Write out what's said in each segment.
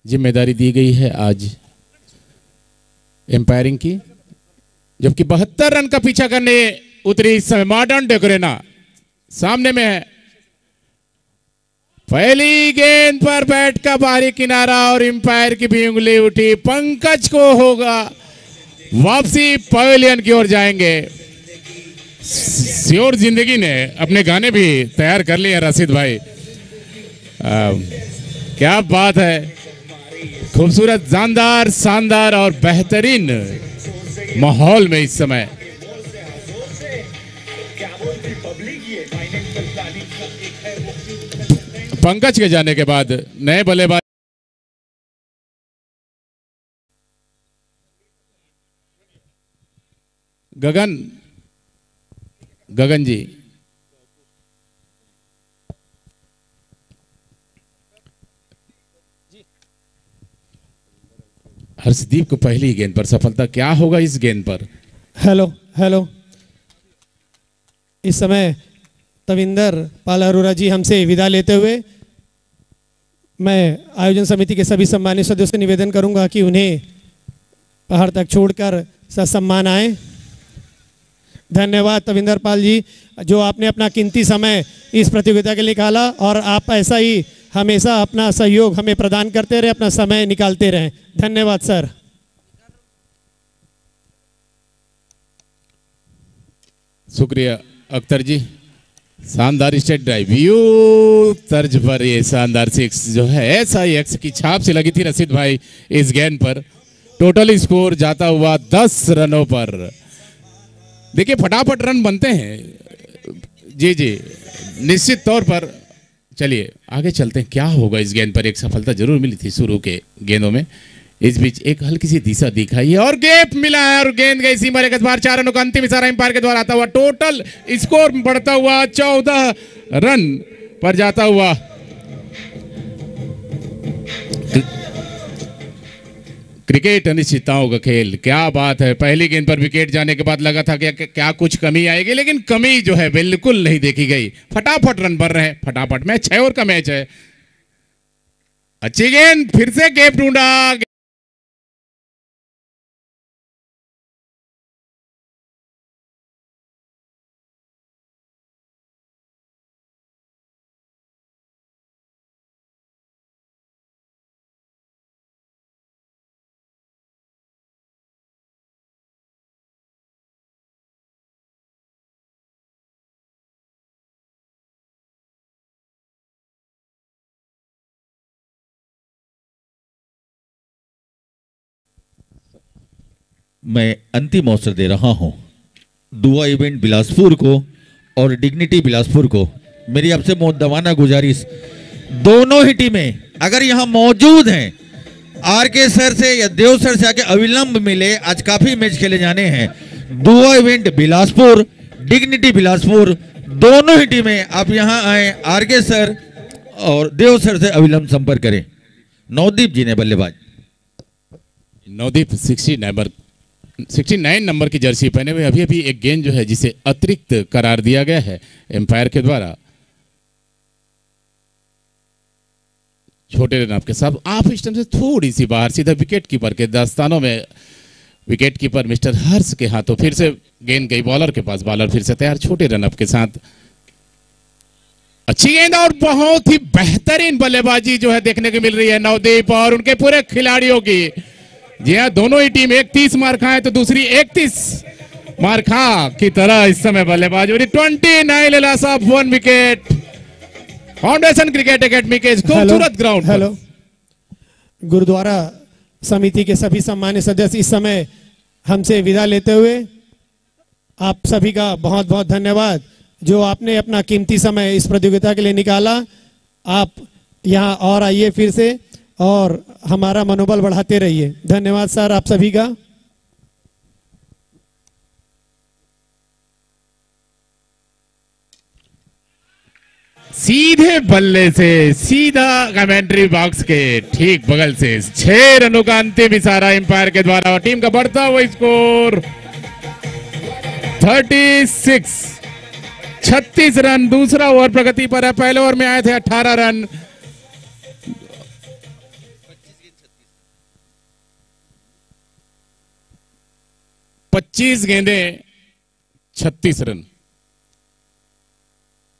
जिम्मेदारी दी गई है आज एम्पायरिंग की, जबकि 72 रन का पीछा करने उतरी इस समय मॉडर्न डेकोरेना सामने में है। पहली गेंद पर बैट का बाहरी किनारा और एम्पायर की भी उंगली उठी। पंकज को होगा वापसी, पवेलियन की ओर जाएंगे। श्योर जिंदगी ने अपने गाने भी तैयार कर लिए रशीद भाई। क्या बात है, खूबसूरत, जानदार, शानदार और बेहतरीन माहौल में इस समय पंकज के जाने के बाद नए बल्लेबाज गगन जी हर्षदीप को पहली गेंद पर सफलता, क्या होगा इस गेंद पर? हेलो, इस समय तविंदर पाल अरोरा जी हमसे विदा लेते हुए मैं आयोजन समिति के सभी सम्मानित सदस्यों से निवेदन करूंगा कि उन्हें पहाड़ तक छोड़कर ससम्मान आए। धन्यवाद तविंदर पाल जी, जो आपने अपना कीमती समय इस प्रतियोगिता के लिए निकाला और आप ऐसा ही हमेशा अपना सहयोग हमें प्रदान करते रहे, अपना समय निकालते रहें। धन्यवाद सर। शुक्रिया अख्तर जी, शानदार स्टेट ड्राइव व्यू तर्ज पर ये शानदार सिक्स जो है ऐसा ही एक्स की छाप से लगी थी रशीद भाई इस गेंद पर। टोटल स्कोर जाता हुआ 10 रनों पर। देखिए फटाफट रन बनते हैं जी निश्चित तौर पर। चलिए आगे चलते हैं, क्या होगा इस गेंद पर? एक सफलता जरूर मिली थी शुरू के गेंदों में, इस बीच एक हल्की सी दिशा दिखाई और गैप मिला है और गेंद गई सीमा रेखा पार। 4 रनों का अंतिम इशारा एम्पायर के द्वारा आता हुआ टोटल स्कोर बढ़ता हुआ 14 रन पर जाता हुआ। क्रिकेट अनिश्चितताओं का खेल, क्या बात है। पहली गेंद पर विकेट जाने के बाद लगा था कि क्या कुछ कमी आएगी, लेकिन कमी जो है बिल्कुल नहीं देखी गई। फटाफट रन बन रहे हैं, फटाफट। मैच 6 ओवर का मैच है। अच्छी गेंद, फिर से गैप ढूंढा। मैं अंतिम अवसर दे रहा हूं दुआ इवेंट बिलासपुर को और डिग्निटी बिलासपुर को। मेरी आपसे मुद्दवाना गुजारिश, दोनों ही टीमें अगर यहां मौजूद हैं, आर के सर से या देव सर से आके अविलंब मिले। आज काफी मैच खेले जाने हैं। दुआ इवेंट बिलासपुर, डिग्निटी बिलासपुर, दोनों ही टीमें आप यहां आए। आर के सर और देव सर से अविलंब संपर्क करें। नवदीप जी ने बल्लेबाज। नवदीप 69 नंबर की जर्सी पहने हुए। अभी अभी एक गेंद जो है जिसे अतिरिक्त करार दिया गया है एम्पायर के द्वारा। छोटे रन आपके साथ आप स्टंप से थोड़ी सी बाहर, सीधा विकेट कीपर के दस्तानों में। विकेट कीपर मिस्टर हर्ष के हाथों। फिर से गेंद गई बॉलर के पास, बॉलर फिर से तैयार। छोटे रन आपके साथ। अच्छी गेंद और बहुत ही बेहतरीन बल्लेबाजी जो है देखने को मिल रही है नवदीप और उनके पूरे खिलाड़ियों की। जी हाँ, दोनों ही टीम 31 मार खाए तो दूसरी 31 मार खा की तरह इस समय बल्लेबाजी। 29 loss of 1 wicket. Foundation cricket academy के खूबसूरत ग्राउंड। हेलो, गुरुद्वारा समिति के सभी सम्मानित सदस्य इस समय हमसे विदा लेते हुए आप सभी का बहुत बहुत धन्यवाद, जो आपने अपना कीमती समय इस प्रतियोगिता के लिए निकाला। आप यहाँ और आइए फिर से और हमारा मनोबल बढ़ाते रहिए। धन्यवाद सर आप सभी का। सीधे बल्ले से सीधा कमेंट्री बॉक्स के ठीक बगल से 6 रनों का अंतिम इशारा एम्पायर के द्वारा और टीम का बढ़ता हुआ स्कोर 36 रन। दूसरा ओवर प्रगति पर है। पहले ओवर में आए थे 18 रन। 25 गेंदें 36 रन।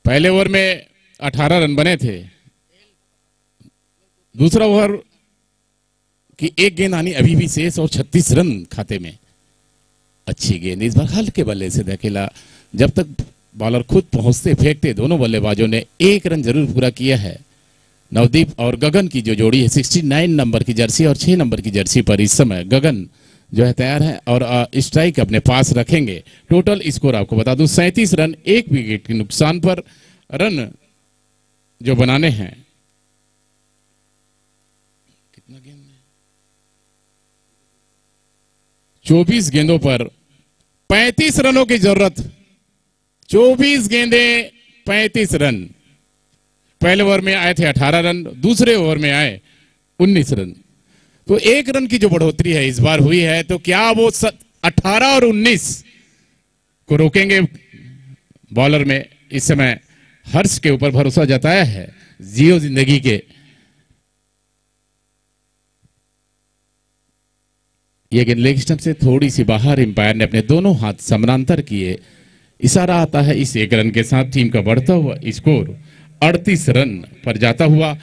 पहले ओवर में 18 रन बने थे। दूसरा ओवर की एक गेंद आनी अभी भी शेष और 36 रन खाते में। अच्छी गेंद इस बार हल्के बल्ले से धकेला। जब तक बॉलर खुद पहुंचते फेंकते दोनों बल्लेबाजों ने एक रन जरूर पूरा किया है। नवदीप और गगन की जो जोड़ी है 69 नंबर की जर्सी और 6 नंबर की जर्सी पर इस समय गगन जो है तैयार है और स्ट्राइक अपने पास रखेंगे। टोटल स्कोर आपको बता दूं 37 रन, 1 विकेट के नुकसान पर रन जो बनाने हैं। कितना गेंद में 24 गेंदों पर 35 रनों की जरूरत। 24 गेंदें 35 रन। पहले ओवर में आए थे 18 रन, दूसरे ओवर में आए 19 रन। तो 1 रन की जो बढ़ोतरी है इस बार हुई है, तो क्या वो 18 और 19 को रोकेंगे? बॉलर में इस समय हर्ष के ऊपर भरोसा जताया है जियो जिंदगी के। ये गेंद लेग स्टंप से थोड़ी सी बाहर, एम्पायर ने अपने दोनों हाथ समानांतर किए। इशारा आता है इस 1 रन के साथ टीम का बढ़ता हुआ स्कोर 38 रन पर जाता हुआ।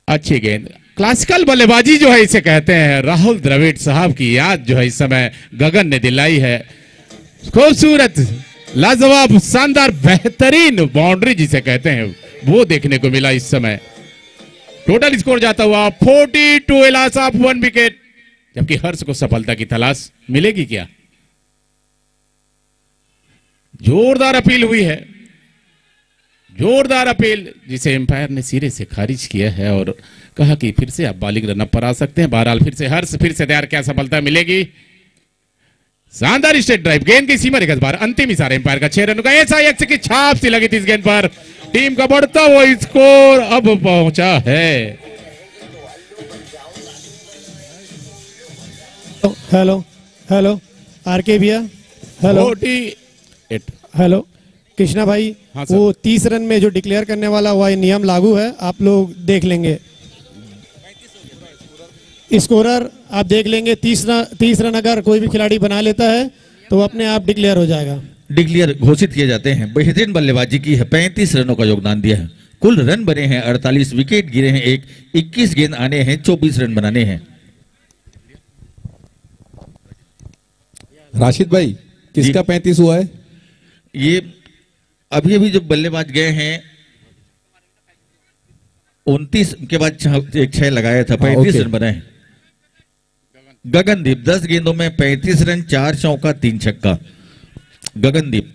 अच्छी गेंद, क्लासिकल बल्लेबाजी जो है इसे कहते हैं। राहुल द्रविड़ साहब की याद जो है इस समय गगन ने दिलाई है। खूबसूरत, लाजवाब, शानदार, बेहतरीन बाउंड्री जिसे कहते हैं वो देखने को मिला इस समय। टोटल स्कोर जाता हुआ 42 लॉस ऑफ 1 विकेट। जबकि हर्ष को सफलता की तलाश मिलेगी क्या? जोरदार अपील हुई है, जोरदार अपील, जिसे एम्पायर ने सिरे से खारिज किया है और कहा कि फिर से आप बालिग रन पर आ सकते हैं। बहरहाल फिर से हर्ष फिर से तैयार, क्या सफलता मिलेगी? शानदार स्ट्रेट ड्राइव, गेंद की सीमा रेखा बार, अंतिम इशारा एम्पायर का 6 रन का। ऐसा एक्स की छाप सी लगी थी इस गेंद पर। टीम का बढ़ता हुआ स्कोर अब पहुंचा है। हेलो हेलो आरके भैया, हेलो 48। हेलो कृष्णा भाई, हाँ सर। वो 30 रन में जो डिक्लेयर करने वाला हुआ नियम लागू है, आप लोग देख लेंगे। स्कोरर आप देख लेंगे। 30 रन अगर कोई भी खिलाड़ी बना लेता है तो अपने आप डिक्लेयर हो जाएगा। डिक्लेयर घोषित किए जाते हैं। बेहतरीन बल्लेबाजी की है, 35 रनों का योगदान दिया है। कुल रन बने हैं 48, विकेट गिरे हैं 1, 21 गेंद आने हैं, 24 रन बनाने हैं। राशिद भाई, किसका 35 हुआ है? ये अभी अभी जो बल्लेबाज गए हैं 29 के बाद एक 6 लगाया था, 35 रन बनाए। गगनदीप 10 गेंदों में 35 रन, 4 चौका 3 छक्का। गगनदीप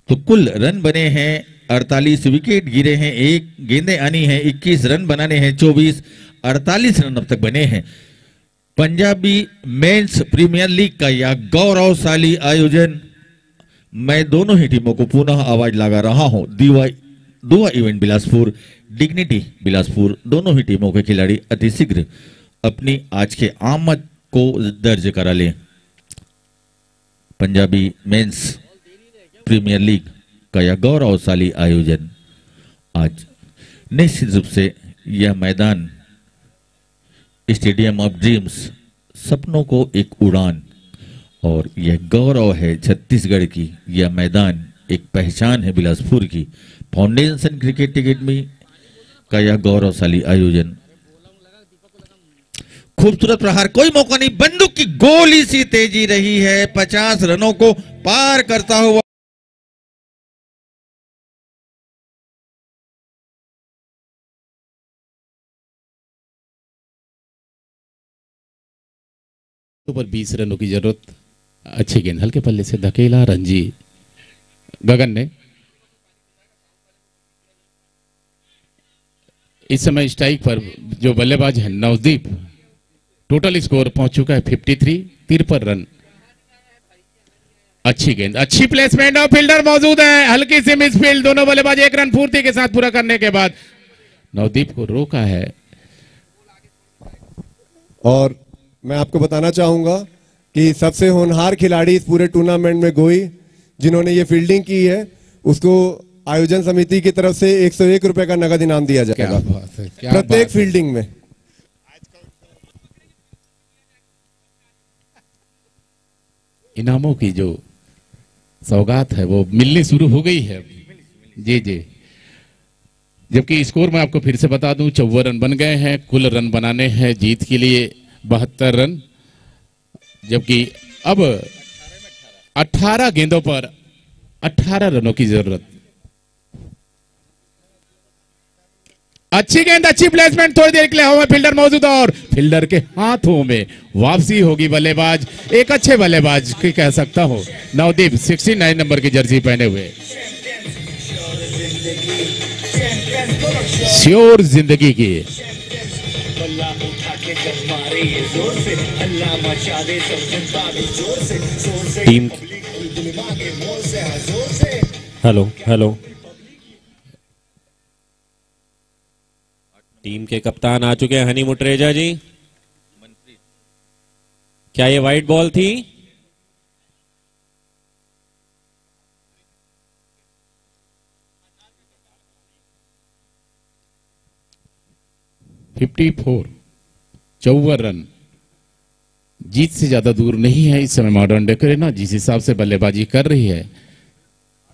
तो कुल रन बने हैं 48, विकेट गिरे हैं 1, गेंदें आनी हैं 21, रन बनाने हैं 24, 48 रन अब तक बने हैं। पंजाबी मेंस प्रीमियर लीग का यह गौरवशाली आयोजन, मैं दोनों ही टीमों को पुनः आवाज लगा रहा हूं। दुआ इवेंट बिलासपुर, डिग्निटी बिलासपुर, दोनों ही टीमों के खिलाड़ी अतिशीघ्र अपनी आज के आमद को दर्ज करा लें। पंजाबी मेंस प्रीमियर लीग का यह गौरवशाली आयोजन आज निश्चित रूप से यह मैदान स्टेडियम ऑफ ड्रीम्स, सपनों को एक उड़ान, और यह गौरव है छत्तीसगढ़ की। यह मैदान एक पहचान है बिलासपुर की। फाउंडेशन क्रिकेट अकेडमी का यह गौरवशाली आयोजन। खूबसूरत प्रहार, कोई मौका नहीं, बंदूक की गोली सी तेजी रही है, 50 रनों को पार करता हुआ। ऊपर 20 रनों की जरूरत। अच्छी गेंद हल्के पल्ले से धकेला रणजी गगन ने। इस समय स्ट्राइक पर जो बल्लेबाज है नवदीप। टोटल स्कोर पहुंच चुका है 53, 53 रन। अच्छी गेंद, अच्छी प्लेसमेंट और फील्डर मौजूद है। हल्की सी मिसफील्ड, दोनों बल्लेबाज 1 रन पूर्ति के साथ पूरा करने के बाद नवदीप को रोका है। और मैं आपको बताना चाहूंगा कि सबसे होनहार खिलाड़ी इस पूरे टूर्नामेंट में गोई, जिन्होंने ये फील्डिंग की है, उसको आयोजन समिति की तरफ से 101 रुपए का नगद इनाम दिया जाएगा प्रत्येक फील्डिंग में। इनामों की जो सौगात है वो मिलनी शुरू हो गई है। जी जी। जबकि स्कोर मैं आपको फिर से बता दूं, 54 रन बन गए हैं। कुल रन बनाने हैं जीत के लिए 72 रन, जबकि अब 18 गेंदों पर 18 रनों की जरूरत। अच्छी गेंद, अच्छी प्लेसमेंट, थोड़ी देर के लिए हवा में फील्डर मौजूद और फील्डर के हाथों में वापसी होगी। बल्लेबाज एक अच्छे बल्लेबाज की कह सकता हूं, नवदीप 69 नंबर की जर्सी पहने हुए। श्योर जिंदगी की टीम। Hello hello. टीम के कप्तान आ चुके हैं, हनी मुटरेजा जी। क्या ये वाइट बॉल थी? $54, 54 रन जीत से ज्यादा दूर नहीं है इस समय मॉडर्न डे कैरेना जिस हिसाब से बल्लेबाजी कर रही है।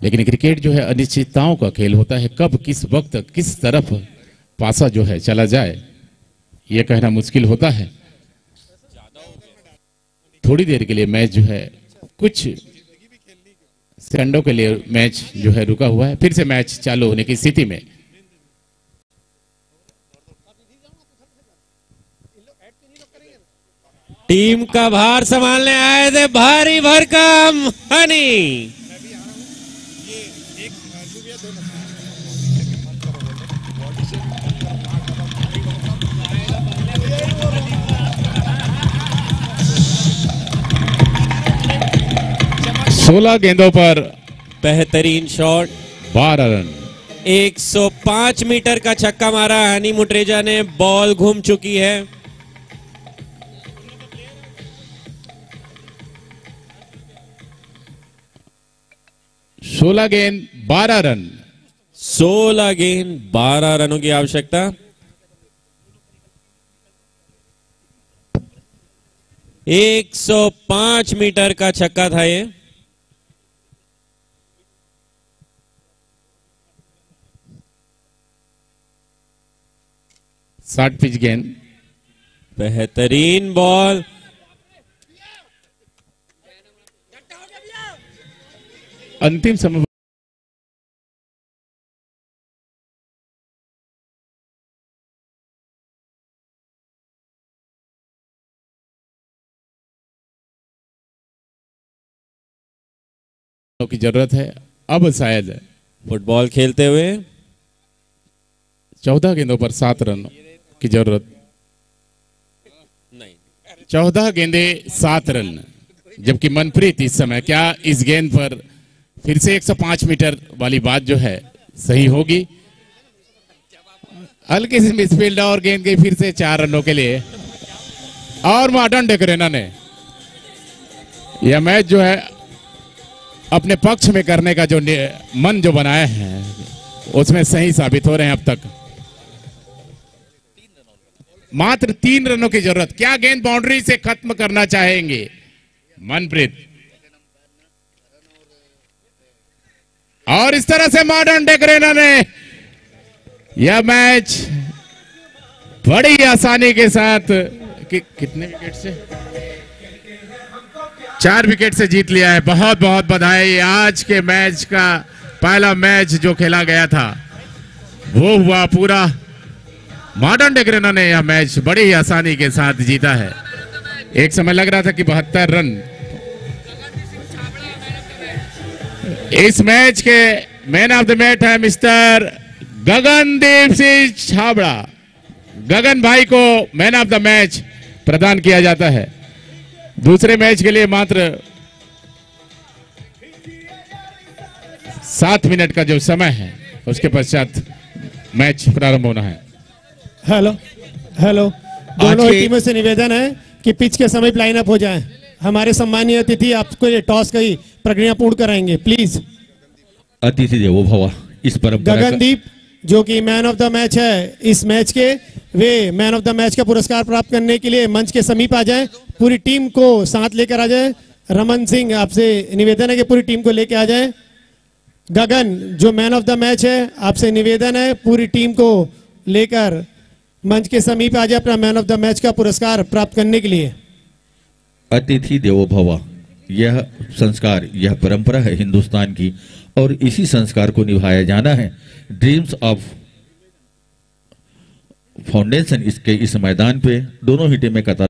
लेकिन क्रिकेट जो है अनिश्चितताओं का खेल होता है, कब किस वक्त किस तरफ पासा जो है चला जाए यह कहना मुश्किल होता है। थोड़ी देर के लिए मैच जो है कुछ सेकंडों के लिए मैच जो है रुका हुआ है, फिर से मैच चालू होने की स्थिति में। टीम का भार संभालने आए थे भारी भरकम हनी। सोलह गेंदों पर बेहतरीन शॉट, 12 रन। 105 मीटर का छक्का मारा हनी मुटरेजा ने। बॉल घूम चुकी है। सोलह गेंद 12 रन। 16 गेंद 12 रनों की आवश्यकता। एक 105 मीटर का छक्का था ये। शॉर्ट पिच गेंद, बेहतरीन बॉल। अंतिम समय की जरूरत है। अब शायद फुटबॉल खेलते हुए 14 गेंदों पर 7 रन की जरूरत। 14 गेंदे 7 रन, जबकि मनप्रीत इस समय क्या इस गेंद पर फिर से 105 मीटर वाली बात जो है सही होगी? हल्की सी मिसफील्ड और गेंद गई फिर से 4 रनों के लिए। और मॉडर्न डे कैरेना ने यह मैच जो है अपने पक्ष में करने का जो मन जो बनाया है उसमें सही साबित हो रहे हैं अब तक। मात्र 3 रनों की जरूरत। क्या गेंद बाउंड्री से खत्म करना चाहेंगे मनप्रीत? और इस तरह से मॉडर्न डे कैरेना ने यह मैच बड़ी आसानी के साथ कितने विकेट से? 4 विकेट से जीत लिया है। बहुत बहुत बधाई। आज के मैच का पहला मैच जो खेला गया था वो हुआ पूरा। मॉडर्न डे कैरेना ने यह मैच बड़ी ही आसानी के साथ जीता है। एक समय लग रहा था कि 72 रन। इस मैच के मैन ऑफ द मैच है मिस्टर गगनदीप सिंह छाबड़ा। गगन भाई को मैन ऑफ द मैच प्रदान किया जाता है। दूसरे मैच के लिए मात्र 7 मिनट का जो समय है उसके पश्चात मैच प्रारंभ होना है। Hello hello. दोनों ही टीमों से निवेदन है कि पिच के समय लाइन अप हो जाए। हमारे सम्मानीय अतिथि आपको ये टॉस की प्रक्रिया पूर्ण कराएंगे, प्लीज। अतिथि देवो भव। इस परंपरा गगनदीप जो कि मैन ऑफ द मैच है इस मैच के, वे मैन ऑफ द मैच का पुरस्कार प्राप्त करने के लिए मंच के समीप आ जाएं। पूरी टीम को साथ लेकर आ जाएं। रमन सिंह, आपसे निवेदन है कि पूरी टीम को लेके आ जाएं। गगन, जो मैन ऑफ द मैच है, आपसे निवेदन है पूरी टीम को लेकर मंच के समीप आ जाए अपना मैन ऑफ द मैच का पुरस्कार प्राप्त करने के लिए। अतिथि देवो भव, यह संस्कार, यह परंपरा है हिंदुस्तान की और इसी संस्कार को निभाया जाना है। ड्रीम्स ऑफ फाउंडेशन इसके इस मैदान पे दोनों ही टीमें कतार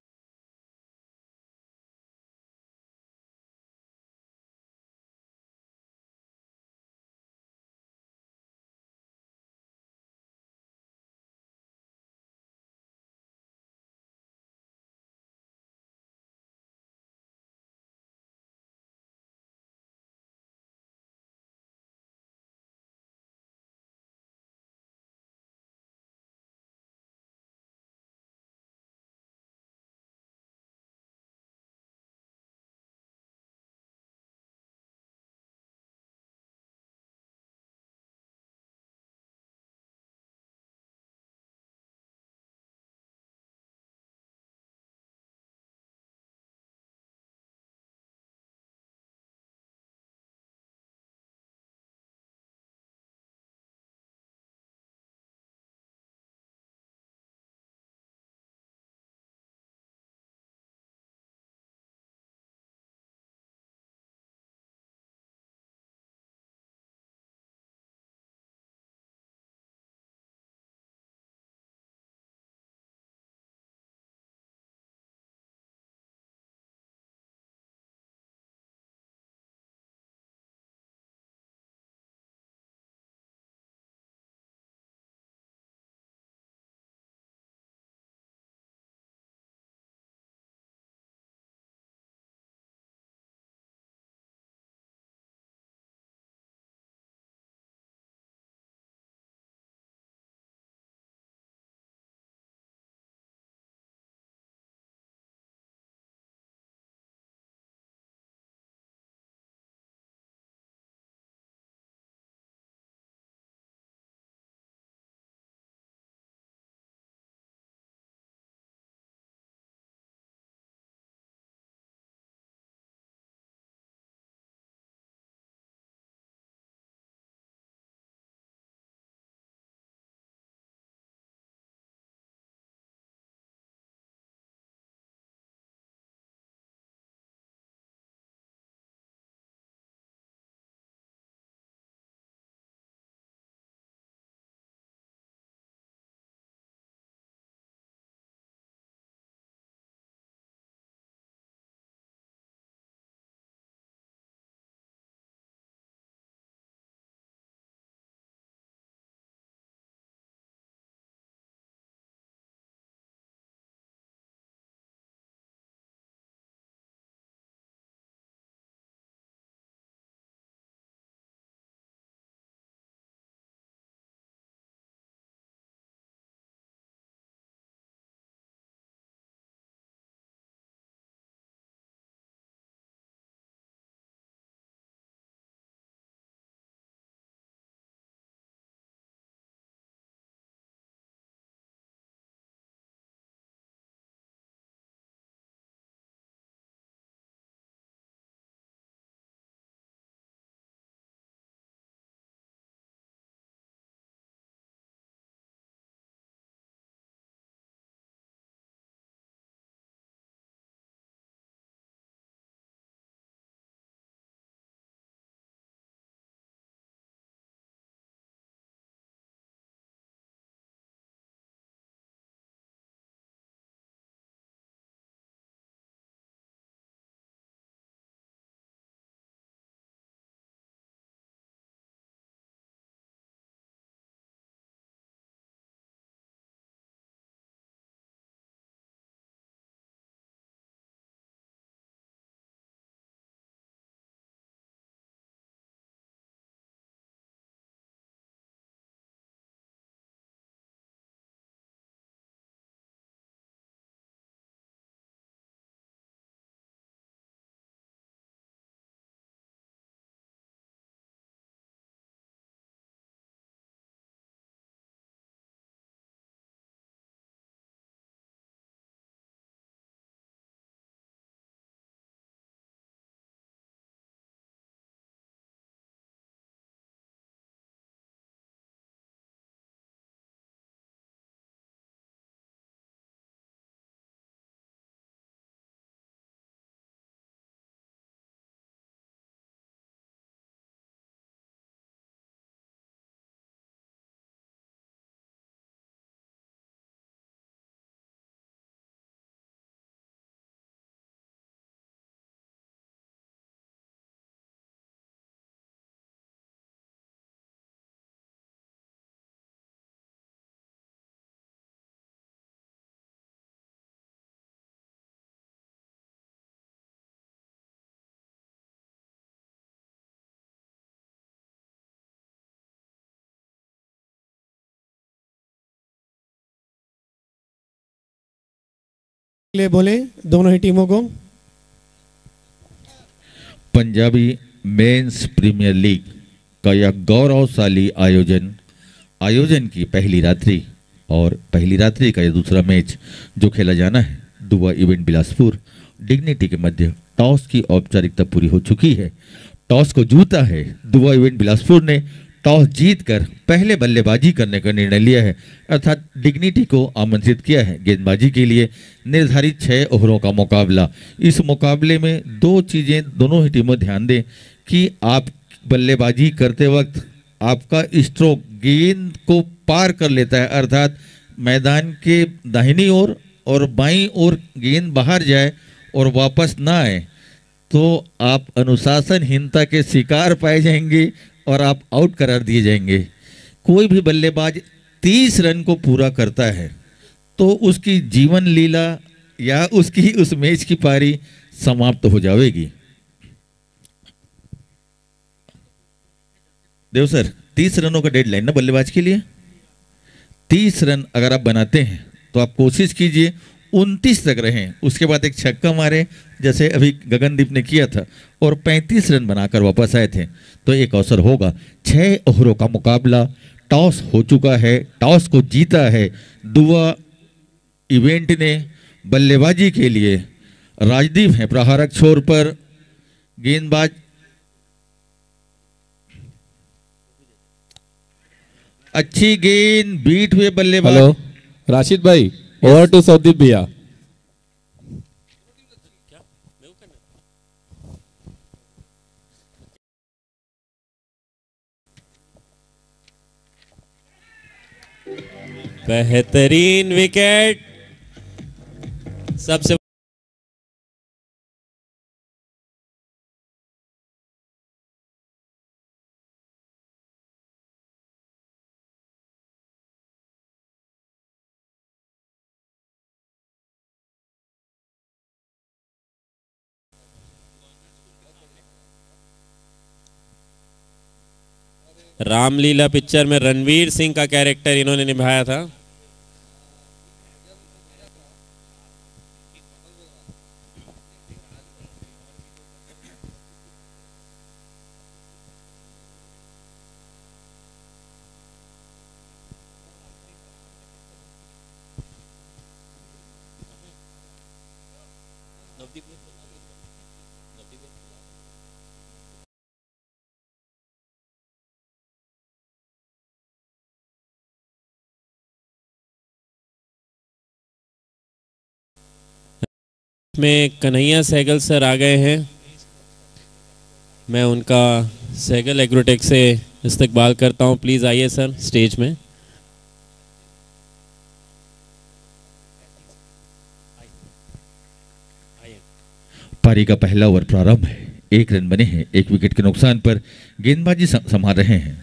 लिए बोले दोनों ही टीमों को। पंजाबी मेंस प्रीमियर लीग का यह गौरवशाली आयोजन की पहली रात्रि और पहली रात्रि का यह दूसरा मैच जो खेला जाना है दुआ इवेंट बिलासपुर डिग्निटी के मध्य टॉस की औपचारिकता पूरी हो चुकी है। टॉस को जीता है दुआ इवेंट बिलासपुर ने। टॉस जीतकर पहले बल्लेबाजी करने का निर्णय लिया है, अर्थात डिग्निटी को आमंत्रित किया है गेंदबाजी के लिए। निर्धारित 6 ओवरों का मुकाबला। इस मुकाबले में 2 चीज़ें दोनों ही टीमों ध्यान दें कि आप बल्लेबाजी करते वक्त आपका स्ट्रोक गेंद को पार कर लेता है, अर्थात मैदान के दाहिनी ओर और बाईं ओर गेंद बाहर जाए और वापस ना आए तो आप अनुशासनहीनता के शिकार पाए जाएंगे और आप आउट करार दिए जाएंगे। कोई भी बल्लेबाज 30 रन को पूरा करता है तो उसकी जीवन लीला या उसकी उस मैच की पारी समाप्त हो जाएगी। देव सर 30 रनों का डेडलाइन ना बल्लेबाज के लिए। 30 रन अगर आप बनाते हैं तो आप कोशिश कीजिए 29 तक रहें, उसके बाद एक छक्का मारे जैसे अभी गगनदीप ने किया था और 35 रन बनाकर वापस आए थे तो एक अवसर होगा। 6 ओवरों का मुकाबला। टॉस हो चुका है, टॉस को जीता है दुआ इवेंट ने। बल्लेबाजी के लिए राजदीप है प्रहारक छोर पर। गेंदबाज अच्छी गेंद बीट हुए बल्लेबाज। हेलो राशिद भाई, ओवर टू सौदीप भैया। बेहतरीन विकेट। सबसे रामलीला पिक्चर में रणवीर सिंह का कैरेक्टर इन्होंने निभाया था। में कन्हैया सहगल सर आ गए हैं। मैं उनका सहगल एग्रोटेक से इस्तकबाल करता हूं। प्लीज़ आइए सर स्टेज में। पारी का पहला ओवर प्रारंभ है। 1 रन बने हैं। 1 विकेट के नुकसान पर गेंदबाजी संभाल रहे हैं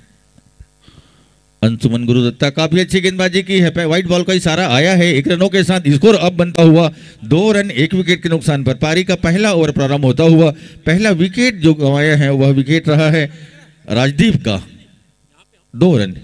अंशुमन गुरुदत्ता। काफी अच्छी गेंदबाजी की है। व्हाइट बॉल का इशारा आया है। 1 रनों के साथ स्कोर अब बनता हुआ 2 रन 1 विकेट के नुकसान पर। पारी का पहला ओवर प्रारंभ होता हुआ पहला विकेट जो गंवाया है वह विकेट रहा है राजदीप का। 2 रन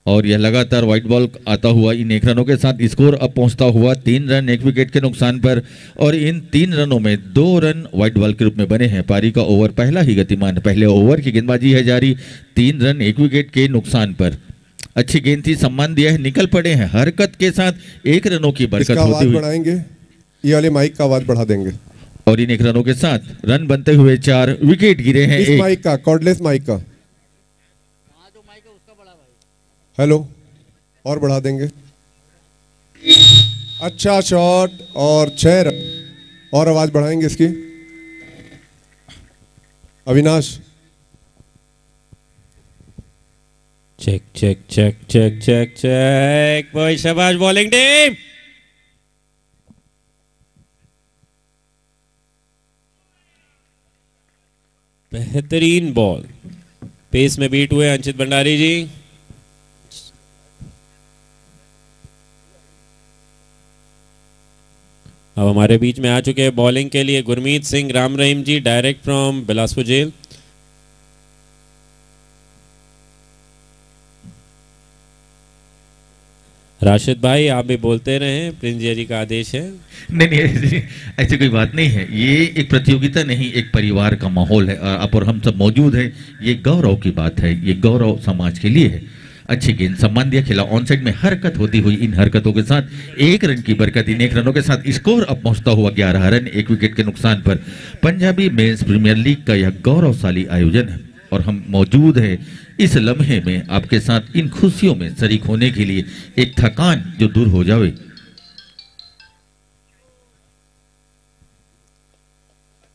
और यह लगातार व्हाइट बॉल आता हुआ इन 1 रनों के साथ स्कोर अब पहुंचता हुआ 3 रन 1 विकेट के नुकसान पर। और इन 3 रनों में 2 रन व्हाइट बॉल के रूप में बने हैं। पारी का ओवर पहला ही गतिमान। पहले ओवर की गेंदबाजी है जारी। 3 रन 1 विकेट के नुकसान पर। अच्छी गेंद थी, सम्मान दिया है, निकल पड़े हैं हरकत के साथ। 1 रनों की बरकत होती हुई बढ़ाएंगे, ये वाले माइक का आवाज बढ़ा देंगे। और इन 1 रनों के साथ रन बनते हुए 4 विकेट गिरे हैं। इस माइक का, कॉर्डलेस माइक का हेलो और बढ़ा देंगे। अच्छा शॉट और 6 रन और आवाज बढ़ाएंगे इसकी। Avinash check check check check check check. भाई शाबाश बॉलिंग टीम। बेहतरीन बॉल। पेस में बीट हुए अंचित भंडारी जी। अब हमारे बीच में आ चुके हैं बॉलिंग के लिए Gurmeet Singh Ram Rahim ji, direct from Bilaspur jail. Rashid भाई आप भी बोलते रहे, प्रिंस जेरी का आदेश है। नहीं नहीं, ऐसी कोई बात नहीं है। ये एक प्रतियोगिता नहीं, एक परिवार का माहौल है। आप और हम सब मौजूद हैं, ये गौरव की बात है, ये गौरव समाज के लिए है। अच्छी गेंद, सम्मान दिया, खेला ऑन साइड में, हरकत होती हुई इन हरकतों के साथ 1 रन की बरकत, इन 1 रनों के साथ स्कोर अब पहुंचता हुआ 11 रन 1 विकेट के नुकसान पर। पंजाबी मेंस प्रीमियर लीग का यह गौरवशाली आयोजन है और हम मौजूद हैं इस लम्हे में आपके साथ इन खुशियों में शरीक होने के लिए, एक थकान जो दूर हो जाए।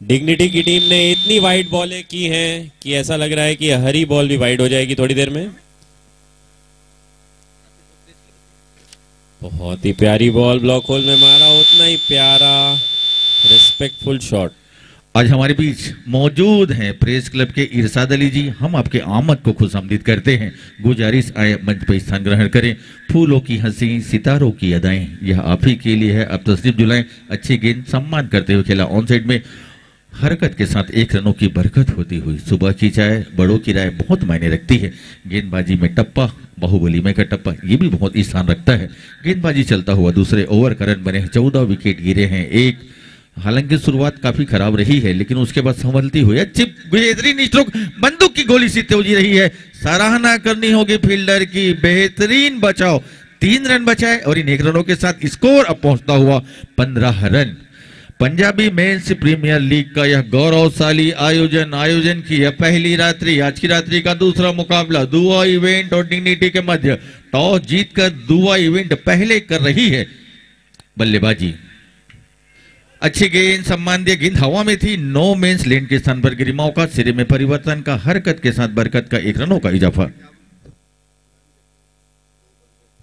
डिग्निटी की टीम ने इतनी वाइड बॉलें की हैं कि ऐसा लग रहा है कि हरी बॉल भी वाइड हो जाएगी थोड़ी देर में। बहुत ही प्यारी बॉल ब्लॉक होल में मारा, उतना ही प्यारा रिस्पेक्टफुल शॉट। आज हमारे बीच मौजूद हैं प्रेस क्लब के इरशाद अली जी। हम आपके आमद को खुशामदीद करते हैं। गुजारिश आए मंच पर स्थान ग्रहण करें। फूलों की हंसी, सितारों की अदाएं, यह आप ही के लिए है, अब तशरीफ जुलाएं। अच्छी गेंद, सम्मान करते हुए खेला ऑन साइड में, हरकत के साथ 1 रनों की बरकत होती हुई। सुबह की चाय, बड़ों की राय बहुत मायने रखती है। गेंदबाजी में टप्पा, बाहुबली में का टप्पा, ये भी बहुत ही स्थान रखता है। गेंदबाजी चलता हुआ दूसरे ओवर का रन बने हैं, 14 विकेट गिरे हैं। हालांकि शुरुआत काफी खराब रही है, लेकिन उसके बाद संभलती हुई अच्छी बेहतरीन स्ट्रोक, बंदूक की गोली सी तेजी रही है। सराहना करनी होगी फील्डर की, बेहतरीन बचाव, 3 रन बचाए और इन 1 रनों के साथ स्कोर अब पहुंचता हुआ 15 run. Punjabi men's premier league का यह गौरवशाली आयोजन की यह पहली रात्रि, आज की रात्रि का दूसरा मुकाबला दुआ इवेंट और डिग्निटी के मध्य। टॉस जीतकर दुआ इवेंट पहले कर रही है बल्लेबाजी। अच्छी गेंद, सम्मान दिया, गेंद हवा में थी, नो मेंस लेन के स्थान पर गिरी। मौका, सिरे में परिवर्तन का, हरकत के साथ बरकत का 1 रनों का इजाफा।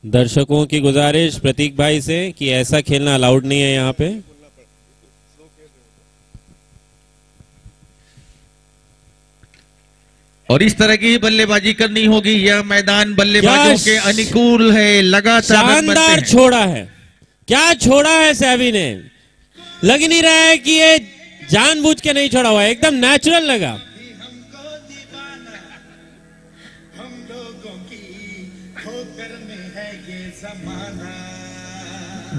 दर्शकों की गुजारिश प्रतीक भाई से कि ऐसा खेलना अलाउड नहीं है यहाँ पे। और इस तरह की बल्लेबाजी करनी होगी। यह मैदान बल्लेबाजों के अनुकूल है, लगातार शानदार छोड़ा है। क्या छोड़ा है सैवी ने, लग नहीं रहा है कि ये जानबूझ के नहीं छोड़ा हुआ है, एकदम नेचुरल लगा।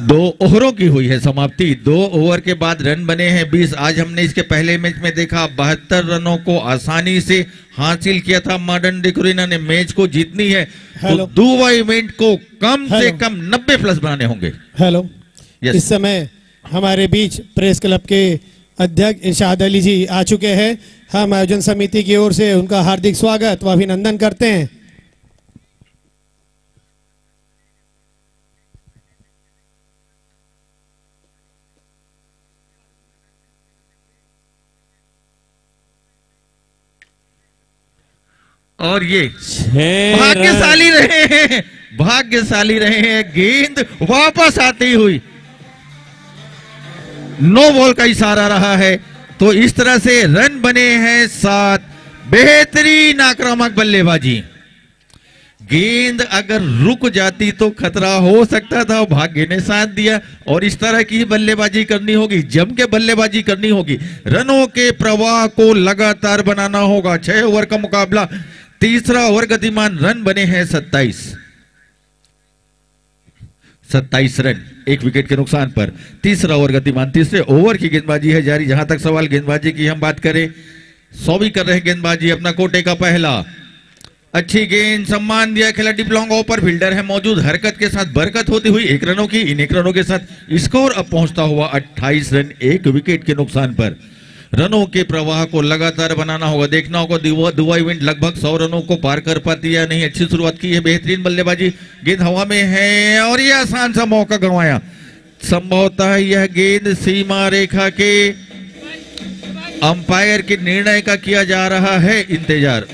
दो ओवरों की हुई है समाप्ति। 2 ओवर के बाद रन बने हैं 20। आज हमने इसके पहले मैच में देखा 72 रनों को आसानी से हासिल किया था मॉडर्न डेकोरेना ने। मैच को जीतनी है तो दुआ इवेंट को कम से कम 90 प्लस बनाने होंगे। हेलो, इस समय हमारे बीच प्रेस क्लब के अध्यक्ष इरशाद अली जी आ चुके हैं। हम आयोजन समिति की ओर से उनका हार्दिक स्वागत व अभिनंदन करते हैं। और ये भाग्यशाली रहे हैं, भाग्यशाली रहे हैं। गेंद वापस आती हुई, नो बॉल का इशारा रहा है, तो इस तरह से रन बने हैं 7। बेहतरीन आक्रामक बल्लेबाजी। गेंद अगर रुक जाती तो खतरा हो सकता था, भाग्य ने साथ दिया। और इस तरह की बल्लेबाजी करनी होगी, जम के बल्लेबाजी करनी होगी। रनों के प्रवाह को लगातार बनाना होगा। 6 ओवर का मुकाबला, तीसरा ओवर गतिमान, रन बने हैं 27 रन 1 विकेट के नुकसान पर। तीसरा ओवर गतिमान, तीसरे ओवर की गेंदबाजी है जारी। जहां तक सवाल गेंदबाजी की हम बात करें, 100 भी कर रहे हैं गेंदबाजी, अपना कोटे का पहला। अच्छी गेंद, सम्मान दिया, खेला डीप लॉन्ग ओवर, फील्डर है मौजूद, हरकत के साथ बरकत होती हुई 1 रनों की। इन 1 रनों के साथ स्कोर अब पहुंचता हुआ 28 रन 1 विकेट के नुकसान पर। रनों के प्रवाह को लगातार बनाना होगा। देखना होगा दुआ इवेंट लगभग 100 रनों को पार कर पाती है नहीं। अच्छी शुरुआत की है, बेहतरीन बल्लेबाजी, गेंद हवा में है और यह आसान सा मौका गंवाया। संभवतः यह गेंद सीमा रेखा के अंपायर के निर्णय का किया जा रहा है इंतजार।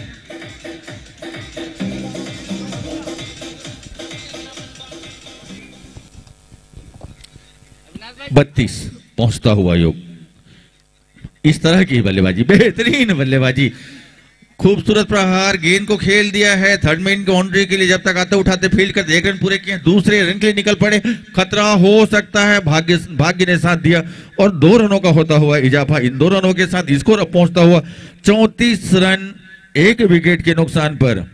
बत्तीस पहुंचता हुआ योग। इस तरह की बल्लेबाजी, बेहतरीन बल्लेबाजी, खूबसूरत प्रहार, गेंद को खेल दिया है थर्ड मैन की बाउंड्री के लिए। जब तक आते उठाते फील्ड कर 1 रन पूरे किए, दूसरे रन के लिए निकल पड़े, खतरा हो सकता है, भाग्य ने साथ दिया और 2 रनों का होता हुआ इजाफा। इन 2 रनों के साथ स्कोर अब पहुंचता हुआ 34 रन 1 विकेट के नुकसान पर।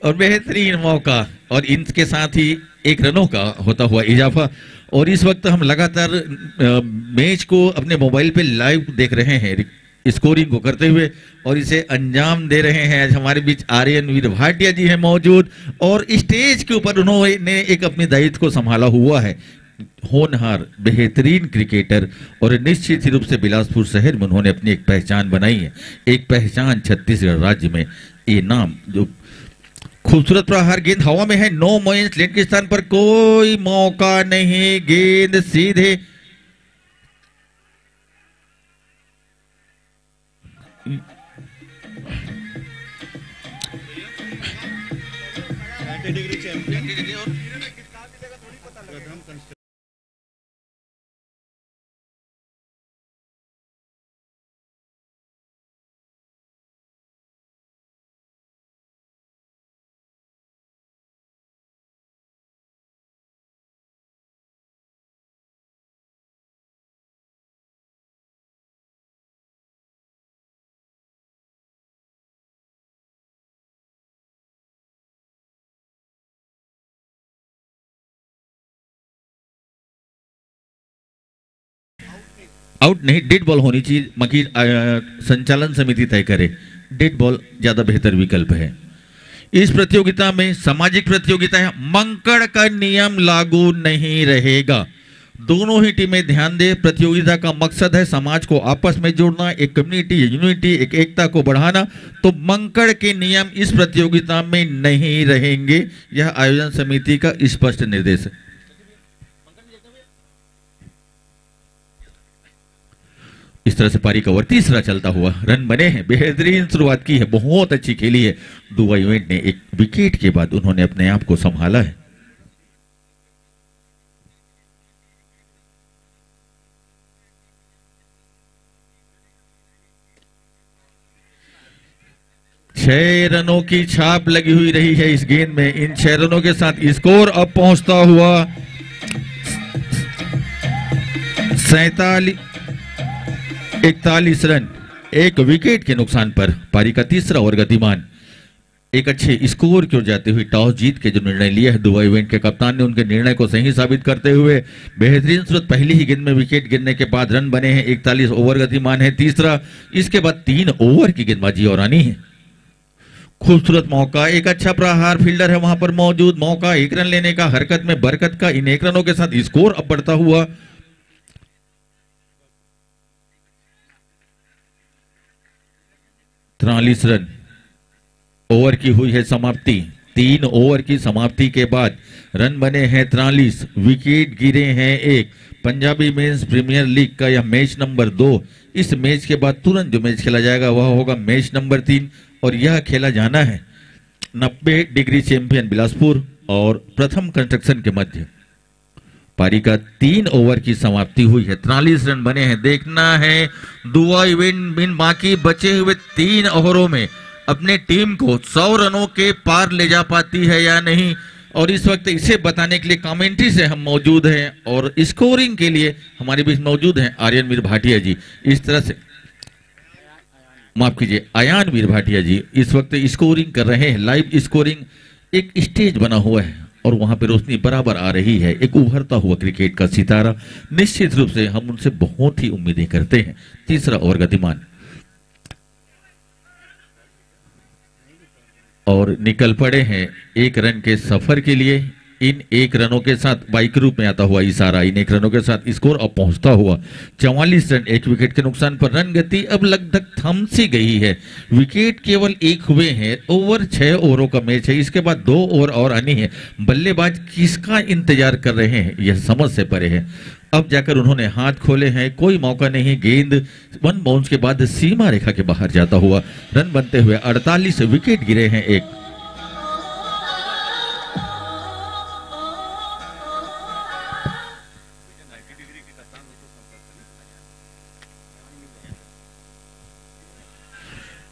और बेहतरीन मौका और इनके साथ ही 1 रनों का होता हुआ इजाफा। और इस वक्त हम लगातार मैच को अपने मोबाइल पे लाइव देख रहे हैं स्कोरिंग को करते हुए और इसे अंजाम दे रहे हैं। आज हमारे बीच आर्यन वीर भाटिया जी हैं मौजूद और स्टेज के ऊपर उन्होंने एक अपने दायित्व को संभाला हुआ है। होनहार बेहतरीन क्रिकेटर और निश्चित रूप से बिलासपुर शहर में उन्होंने अपनी एक पहचान बनाई है, एक पहचान छत्तीसगढ़ राज्य में। ये नाम जो खूबसूरत प्रहार, गेंद हवा में है, 9 मोइंस लेन के स्थान पर कोई मौका नहीं, गेंद सीधे आउट नहीं, डेड बॉल होनी चाहिए। मकीर संचालन समिति तय करे, डेड बॉल ज्यादा बेहतर विकल्प है। इस प्रतियोगिता में सामाजिक प्रतियोगिता है, मंकड़ का नियम लागू नहीं रहेगा। दोनों ही टीमें ध्यान दें, प्रतियोगिता का मकसद है समाज को आपस में जोड़ना, एक कम्युनिटी यूनिटी, एक एकता को बढ़ाना। तो मंकड़ के नियम इस प्रतियोगिता में नहीं रहेंगे, यह आयोजन समिति का स्पष्ट निर्देश है। इस तरह से पारी का ओवर तीसरा चलता हुआ, रन बने हैं, बेहतरीन शुरुआत की है, बहुत अच्छी खेली है। दुआ इवेंट ने एक विकेट के बाद उन्होंने अपने आप को संभाला है। छह रनों की छाप लगी हुई रही है इस गेंद में। इन 6 रनों के साथ स्कोर अब पहुंचता हुआ 41 रन, 1 विकेट के नुकसान पर पारी का तीसरा ओवर गतिमान। एक अच्छे स्कोर की ओर जाते हुए टॉस जीत के जो निर्णय लिया है दुआ इवेंट के कप्तान ने, उनके निर्णय को सही साबित करते हुए बेहतरीन सूरत पहली ही गेंद में विकेट गिरने के बाद रन बने हैं। 41 ओवर गतिमान है तीसरा, इसके बाद 3 ओवर की गेंदबाजी और आनी है। खूबसूरत मौका, एक अच्छा प्रहार, फील्डर है वहां पर मौजूद, मौका 1 रन लेने का, हरकत में बरकत का। इन 1 रनों के साथ स्कोर अब बढ़ता हुआ 43 रन। ओवर की हुई है समाप्ति, 3 ओवर की समाप्ति के बाद रन बने हैं 43, विकेट गिरे हैं 1। पंजाबी मेंस प्रीमियर लीग का यह मैच नंबर 2। इस मैच के बाद तुरंत जो मैच खेला जाएगा वह होगा मैच नंबर 3 और यह खेला जाना है 90 डिग्री चैंपियन बिलासपुर और प्रथम कंस्ट्रक्शन के मध्य। पारी का 3 ओवर की समाप्ति हुई है, 43 रन बने हैं। देखना है दुआ इवेंट इन बाकी बचे हुए 3 ओवरों में अपने टीम को 100 रनों के पार ले जा पाती है या नहीं। और इस वक्त इसे बताने के लिए कमेंट्री से हम मौजूद हैं और स्कोरिंग के लिए हमारे बीच मौजूद हैं आर्यन वीर भाटिया जी। इस तरह से माफ कीजिए, आयान वीर भाटिया जी इस वक्त स्कोरिंग कर रहे हैं, लाइव स्कोरिंग। एक स्टेज बना हुआ है और वहां पे रोशनी बराबर आ रही है, एक उभरता हुआ क्रिकेट का सितारा। निश्चित रूप से हम उनसे बहुत ही उम्मीदें करते हैं। तीसरा ओवर गतिमान और निकल पड़े हैं 1 रन के सफर के लिए। इन 1 रनों के साथ बाइक रूप में आता हुआ इशारा, इन 1 रनों के साथ स्कोर अब पहुंचता हुआ 44 रन, 1 विकेट के नुकसान पर रन गति अब लगभग थम सी गई है। विकेट केवल 1 हुए हैं, ओवर 6 ओवरों का मैच है, इसके बाद 2 ओवर और आनी है। बल्लेबाज किसका इंतजार कर रहे हैं यह समझ से परे है। अब जाकर उन्होंने हाथ खोले हैं, कोई मौका नहीं। गेंद 1 बाउंस के बाद सीमा रेखा के बाहर जाता हुआ रन बनते हुए 48, विकेट गिरे हैं 1।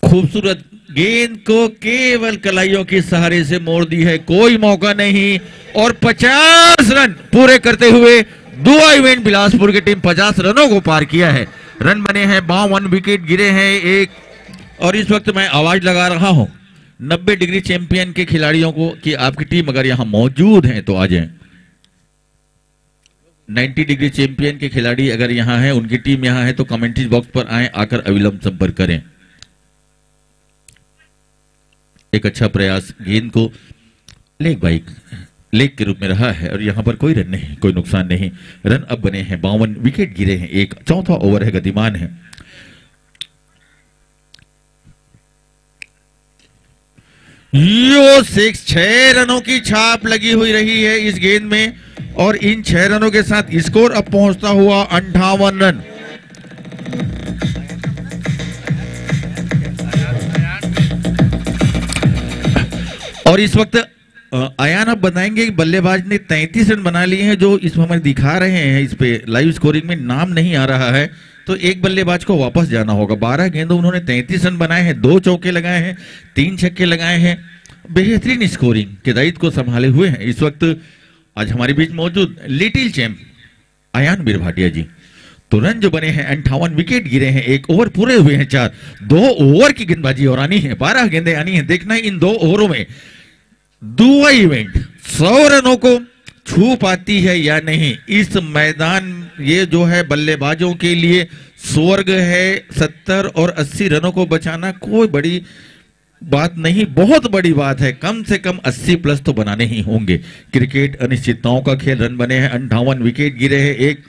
खूबसूरत गेंद को केवल कलाइयों के सहारे से मोड़ दी है, कोई मौका नहीं। और 50 रन पूरे करते हुए दुआ इवेंट बिलासपुर की टीम 50 रनों को पार किया है। रन बने हैं 52, विकेट गिरे हैं 1। और इस वक्त मैं आवाज लगा रहा हूं, 90 डिग्री चैंपियन के खिलाड़ियों को कि आपकी टीम अगर यहां मौजूद है तो आ जाएं। 90 डिग्री चैंपियन के खिलाड़ी अगर यहां हैं, उनकी टीम यहां है तो कमेंट्री बॉक्स पर आए, आकर अविलंब संपर्क करें। एक अच्छा प्रयास, गेंद को लेग के रूप में रहा है और यहां पर कोई रन नहीं, कोई नुकसान नहीं। रन अब बने हैं 52, विकेट गिरे हैं, एक चौथा ओवर है, गतिमान है। यो 6 रनों की छाप लगी हुई रही है इस गेंद में और इन 6 रनों के साथ स्कोर अब पहुंचता हुआ 58 रन। और इस वक्त अयान आप बताएंगे कि बल्लेबाज ने 33 रन बना लिए हैं, जो इसमें हमें दिखा रहे हैं, इस पे लाइव स्कोरिंग में नाम नहीं आ रहा है, तो एक बल्लेबाज को वापस जाना होगा। 12 गेंदों उन्होंने 33 रन बनाए हैं, 2 चौके लगाए हैं, 3 छक्के लगाए हैं, बेहतरीन स्कोरिंग के दायित्व को संभाले हुए हैं। इस वक्त आज हमारे बीच मौजूद लिटिल चैंप अयान बीर भाटिया जी। तो रन जो बने हैं 58, विकेट गिरे हैं, 1 ओवर पूरे हुए हैं 4, 2 ओवर की गेंदबाजी और आनी है, 12 गेंदें आनी है। देखना है इन 2 ओवरों में दुआ इवेंट 100 रनों को छू पाती है या नहीं। इस मैदान ये जो है बल्लेबाजों के लिए स्वर्ग है। 70 और 80 रनों को बचाना कोई बड़ी बात नहीं, बहुत बड़ी बात है। कम से कम 80 प्लस तो बनाने ही होंगे। क्रिकेट अनिश्चितताओं का खेल, रन बने हैं 58, विकेट गिरे हैं 1,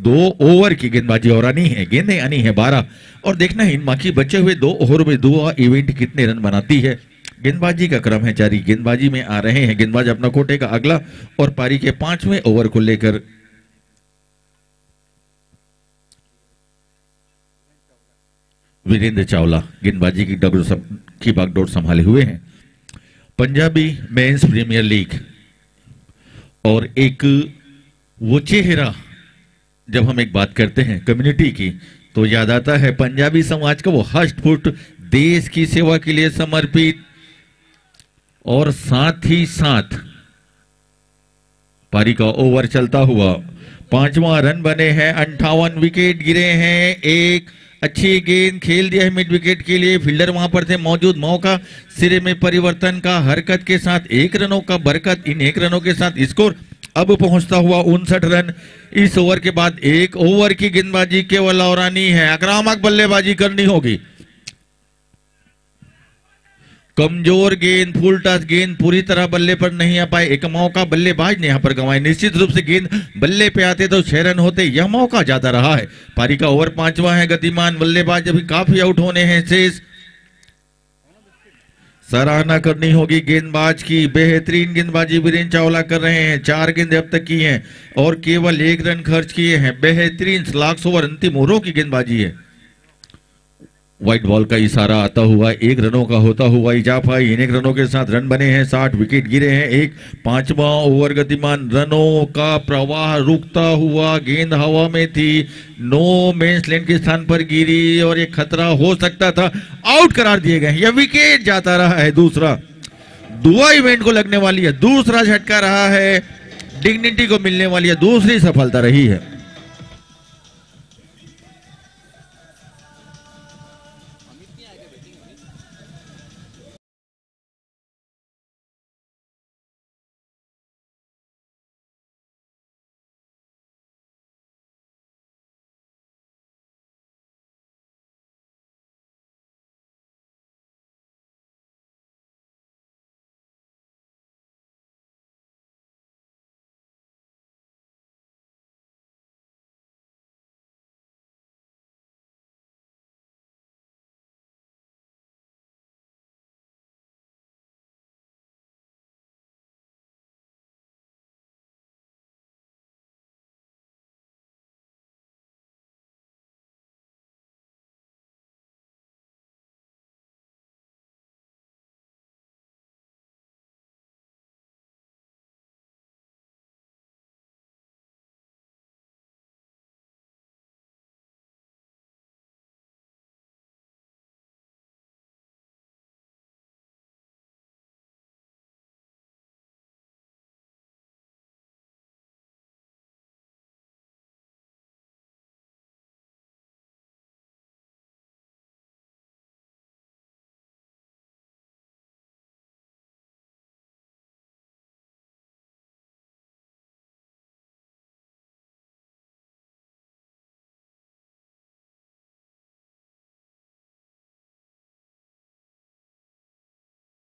2 ओवर की गेंदबाजी और आनी है, गेंदें आनी है 12। और देखना है इन बाकी बचे हुए 2 ओवर में दुआ इवेंट कितने रन बनाती है। गेंदबाजी का क्रम है जारी, गेंदबाजी में आ रहे हैं गेंदबाज अपना कोटे का अगला और पारी के 5वें ओवर को लेकर वीरेंद्र चावला गेंदबाजी की बागडोर संभाले हुए हैं। पंजाबी मेंस प्रीमियर लीग और एक वो चेहरा, जब हम एक बात करते हैं कम्युनिटी की तो याद आता है पंजाबी समाज का वो हष्ट-पुष्ट, देश की सेवा के लिए समर्पित और साथ ही साथ पारी का ओवर चलता हुआ 5वां रन बने हैं 58, विकेट गिरे हैं 1, अच्छी गेंद खेल दिया है मिड विकेट के लिए, फील्डर वहां पर थे मौजूद, मौका सिरे में परिवर्तन का, हरकत के साथ 1 रनों का बरकत, इन 1 रनों के साथ स्कोर अब पहुंचता हुआ 59 रन। इस ओवर के बाद 1 ओवर की गेंदबाजी केवल और आनी है, आक्रामक बल्लेबाजी करनी होगी। कमजोर गेंद, फुल टच गेंद पूरी तरह बल्ले पर नहीं आ पाए, एक मौका बल्लेबाज ने यहां पर गंवाए। निश्चित रूप से गेंद बल्ले पे आते तो 6 रन होते, यह मौका ज्यादा रहा है। पारी का ओवर 5वां है, गतिमान बल्लेबाज अभी काफी आउट होने हैं शेष। सराहना करनी होगी गेंदबाज की, बेहतरीन गेंदबाजी वीरेंद्र चावला कर रहे हैं। 4 गेंदें अब तक की हैं और केवल 1 रन खर्च किए हैं। बेहतरीन स्लॉग्स ओवर, अंतिम ओवरों की गेंदबाजी है। व्हाइट बॉल का इशारा आता हुआ 1 रनों का होता हुआ इजाफा, इन 1 रनों के साथ रन बने हैं 60, विकेट गिरे हैं 1। 5वां ओवर गतिमान, रनों का प्रवाह रुकता हुआ, गेंद हवा में थी, नो मेंस लैंड के स्थान पर गिरी और ये खतरा हो सकता था, आउट करार दिए गए। यह विकेट जाता रहा है दूसरा, दुआ इवेंट को लगने वाली है दूसरा झटका रहा है, डिग्निटी को मिलने वाली है दूसरी सफलता रही है।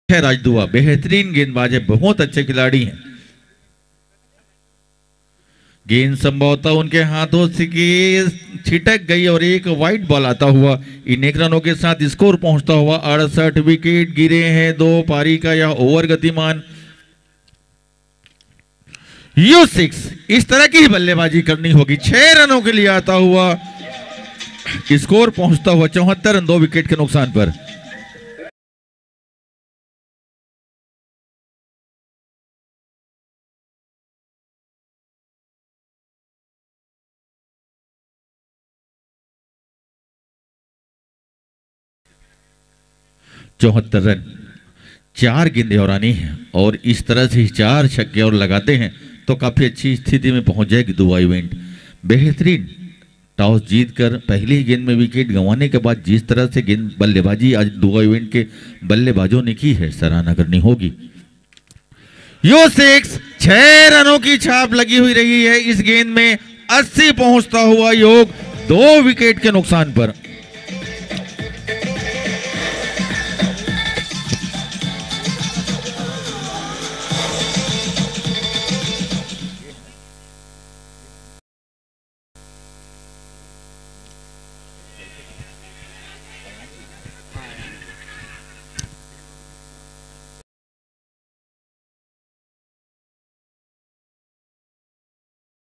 है राजदुआ, बेहतरीन गेंदबाज है, बहुत अच्छे खिलाड़ी हैं। गेंद संभवतः उनके हाथों से छिटक गई और एक वाइट बॉल आता हुआ इन 1 रनों के साथ स्कोर पहुंचता हुआ 68 विकेट गिरे हैं। 2 पारी का यह ओवर गतिमान। U6 इस तरह की ही बल्लेबाजी करनी होगी। 6 रनों के लिए आता हुआ स्कोर पहुंचता हुआ 74 रन 2 विकेट के नुकसान पर। चौहत्तर रन, 4 गेंदें और आनी है और इस तरह से 4 छक्के और लगाते हैं तो काफी अच्छी स्थिति में पहुंच जाएगी दुआ इवेंट। बेहतरीन टॉस जीतकर पहली ही गेंद में विकेट गंवाने के बाद जिस तरह से गेंद बल्लेबाजी आज दुआ इवेंट के बल्लेबाजों ने की है, सराहना करनी होगी। U6 6 रनों की छाप लगी हुई रही है इस गेंद में। 80 पहुंचता हुआ योग 2 विकेट के नुकसान पर।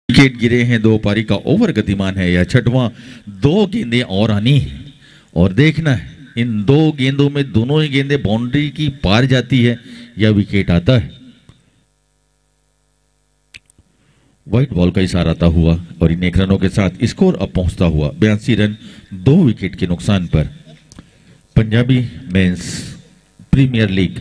विकेट गिरे हैं। 2 पारी का ओवर गतिमान है। यह 6वां। 2 गेंदें और आनी है और देखना है इन 2 गेंदों में दोनों ही गेंदें बाउंड्री की पार जाती है या विकेट आता है। व्हाइट बॉल का इशारा आता हुआ और इन 1 रनों के साथ स्कोर अब पहुंचता हुआ 82 रन 2 विकेट के नुकसान पर। Punjabi men's premier league.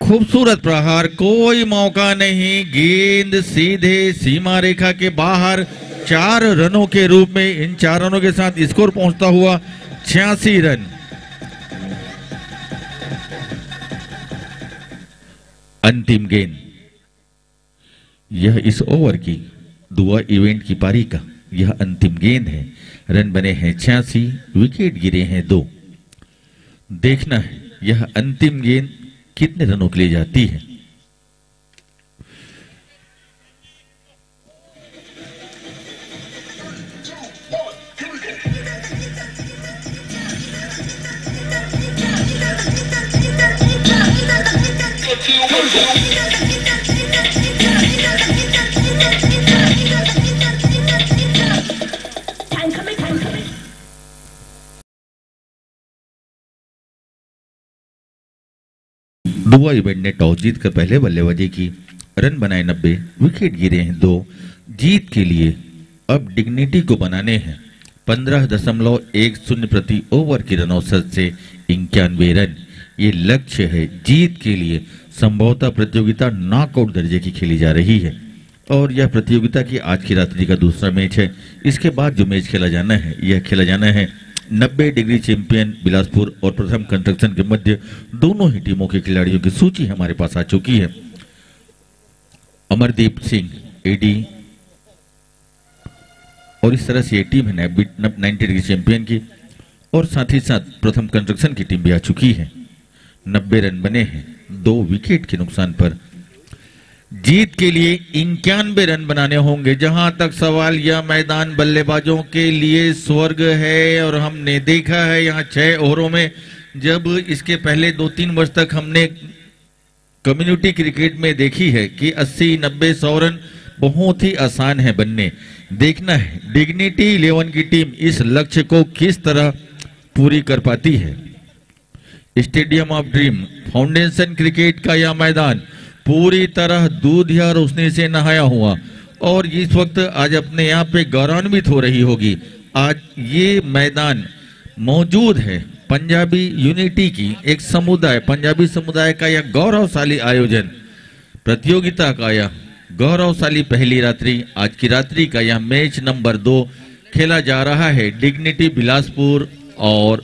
खूबसूरत प्रहार, कोई मौका नहीं, गेंद सीधे सीमा रेखा के बाहर। 4 रनों के रूप में इन 4 रनों के साथ स्कोर पहुंचता हुआ 86 रन। अंतिम गेंद, यह इस ओवर की दुआ इवेंट की पारी का यह अंतिम गेंद है। रन बने हैं 86, विकेट गिरे हैं 2। देखना है यह अंतिम गेंद कितने रनों के लिए जाती है। दुआ इवेंट ने टॉस जीतकर पहले बल्लेबाजी की। रन बनाए 90, विकेट गिरे हैं 2। जीत के लिए अब डिग्निटी को बनाने हैं 15.10 प्रति ओवर की रन औसत से 91 रन। ये लक्ष्य है जीत के लिए। संभवतः प्रतियोगिता नॉकआउट दर्जे की खेली जा रही है और यह प्रतियोगिता की आज की रात्रि का दूसरा मैच है। इसके बाद जो मैच खेला जाना है यह खेला जाना है 90 डिग्री चैंपियन बिलासपुर और प्रथम कंस्ट्रक्शन के मध्य। दोनों ही टीमों के खिलाड़ियों की सूची हमारे पास आ चुकी है। अमरदीप सिंह एडी और इस तरह से ये टीम है 90 डिग्री चैंपियन की और साथ ही साथ प्रथम कंस्ट्रक्शन की टीम भी आ चुकी है। 90 रन बने हैं 2 विकेट के नुकसान पर। जीत के लिए 91 रन बनाने होंगे। जहां तक सवाल, यह मैदान बल्लेबाजों के लिए स्वर्ग है और हमने देखा है यहां 6 ओवरों में, जब इसके पहले 2-3 वर्ष तक हमने कम्युनिटी क्रिकेट में देखी है कि 80, 90, 100 रन बहुत ही आसान है बनने। देखना है डिग्निटी 11 की टीम इस लक्ष्य को किस तरह पूरी कर पाती है। Stadium of dream foundation cricket का यह मैदान पूरी तरह दूध या रोशनी से नहाया हुआ और इस वक्त आज अपने यहाँ पे गौरवान्वित हो रही होगी। आज ये मैदान मौजूद है पंजाबी यूनिटी की एक समुदाय, पंजाबी समुदाय का यह गौरवशाली आयोजन, प्रतियोगिता का यह गौरवशाली पहली रात्रि, आज की रात्रि का यह मैच नंबर 2 खेला जा रहा है डिग्निटी बिलासपुर और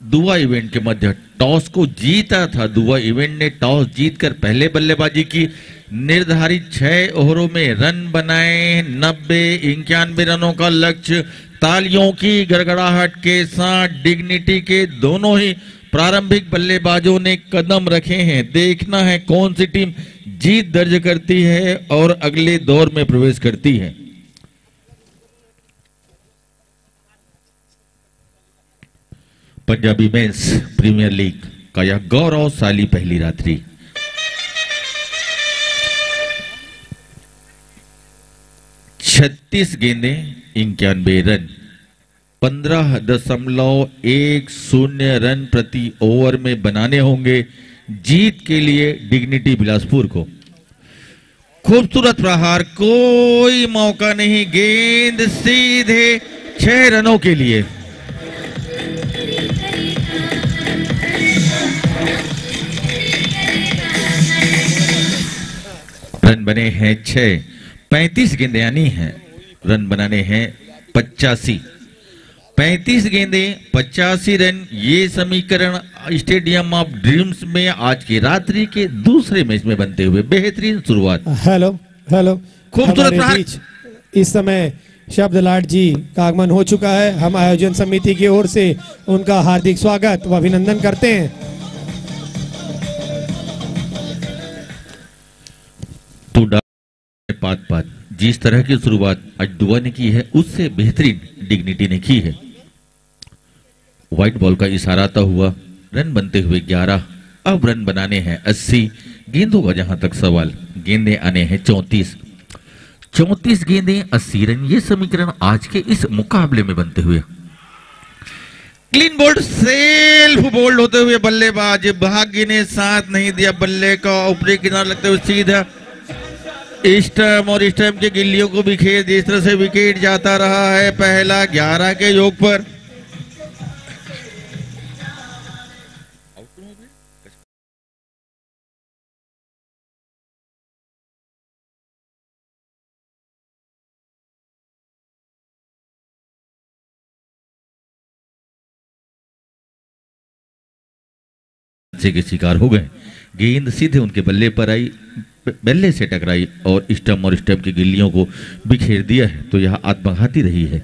दुआ इवेंट के मध्य। टॉस को जीता था दुआ इवेंट ने, टॉस जीतकर पहले बल्लेबाजी की। निर्धारित 6 ओवरों में रन बनाए 90, 91 रनों का लक्ष्य। तालियों की गड़गड़ाहट के साथ डिग्निटी के दोनों ही प्रारंभिक बल्लेबाजों ने कदम रखे हैं। देखना है कौन सी टीम जीत दर्ज करती है और अगले दौर में प्रवेश करती है। पंजाबी मेंस प्रीमियर लीग का यह गौरवशाली पहली रात्रि। छत्तीस गेंदें 91 रन, 15.10 रन प्रति ओवर में बनाने होंगे जीत के लिए डिग्निटी बिलासपुर को। खूबसूरत प्रहार, कोई मौका नहीं, गेंद सीधे 6 रनों के लिए। रन बने हैं 6, 35 गेंदें आनी हैं, रन बनाने हैं 85। 35 गेंदें 85 रन, ये समीकरण स्टेडियम ऑफ ड्रीम्स में आज की रात्रि के दूसरे मैच में बनते हुए बेहतरीन शुरुआत। हेलो हेलो, खूबसूरत हमारे प्रहार। बीच इस समय शब्द लाट जी का आगमन हो चुका है। हम आयोजन समिति की ओर से उनका हार्दिक स्वागत व अभिनंदन करते हैं। तो पात पात जिस तरह की शुरुआत आज दुआ ने की है उससे बेहतरीन डिग्निटी ने की है। व्हाइट बॉल का इशारा आता हुआ, रन बनते हुए 11, अब रन बनाने हैं 80। गेंदों का जहां तक सवाल, गेंदें आने हैं 34। 34 गेंदें 80 रन, ये समीकरण आज के इस मुकाबले में बनते हुए। क्लीन बोल्ड, सेल्फ बोल्ड होते हुए बल्लेबाज, भाग्य ने साथ नहीं दिया बल्ले का, ऊपरी किनारे लगते हुए सीधा स्टंप और स्टंप के गिल्लियों को बिखेर जिस तरह से विकेट जाता रहा है। पहला 11 के योग पर। के शिकार हो गए, गेंद सीधे उनके बल्ले पर आई, बल्ले से टकराई और स्टंप की गिल्लियों को बिखेर दिया है, तो यह आत्मघाती रही है।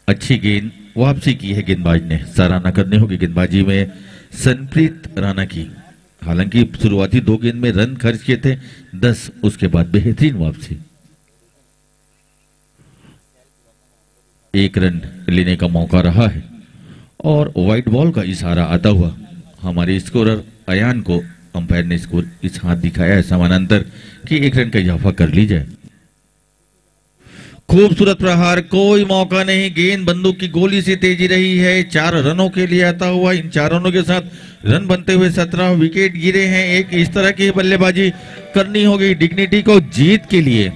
अच्छी गेंद वापसी की है गेंदबाज ने, सराहना करने होगी गेंदबाजी में सनप्रीत राणा की। हालांकि शुरुआती 2 गेंद में रन खर्च किए थे 10, उसके बाद बेहतरीन वापसी। 1 रन लेने का मौका रहा है और व्हाइट बॉल का इशारा आता हुआ हमारे स्कोरर अयान को अंपायर ने स्कोर इस हाथ दिखाया है समानांतर कि 1 रन का इजाफा कर ली जाए। खूबसूरत प्रहार, कोई मौका नहीं, गेंद बंदूक की गोली से तेजी रही है। 4 रनों के लिए आता हुआ, इन 4 रनों के साथ रन बनते हुए 17 विकेट गिरे हैं। एक इस तरह की बल्लेबाजी करनी होगी डिग्निटी को जीत के लिए।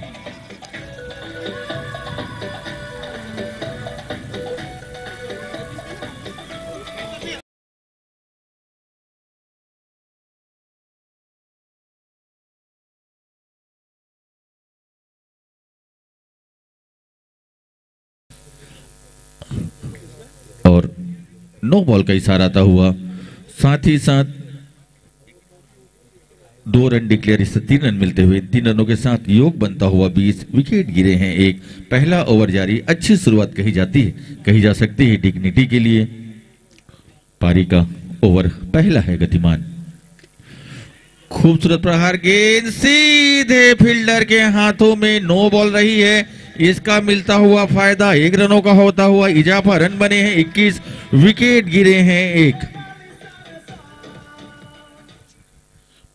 और नो बॉल का इशारा आता हुआ, साथ ही साथ 2 रन डिक्लेयर, इससे 3 रन मिलते हुए 3 रनों के साथ योग बनता हुआ 20 विकेट गिरे हैं। एक पहला ओवर जारी, अच्छी शुरुआत कही जा सकती है डिग्निटी के लिए। पारी का ओवर पहला है गतिमान। खूबसूरत प्रहार, गेंद सीधे फील्डर के हाथों में, नो बॉल रही है, इसका मिलता हुआ फायदा 1 रनों का होता हुआ इजाफा। रन बने हैं 21, विकेट गिरे हैं 1।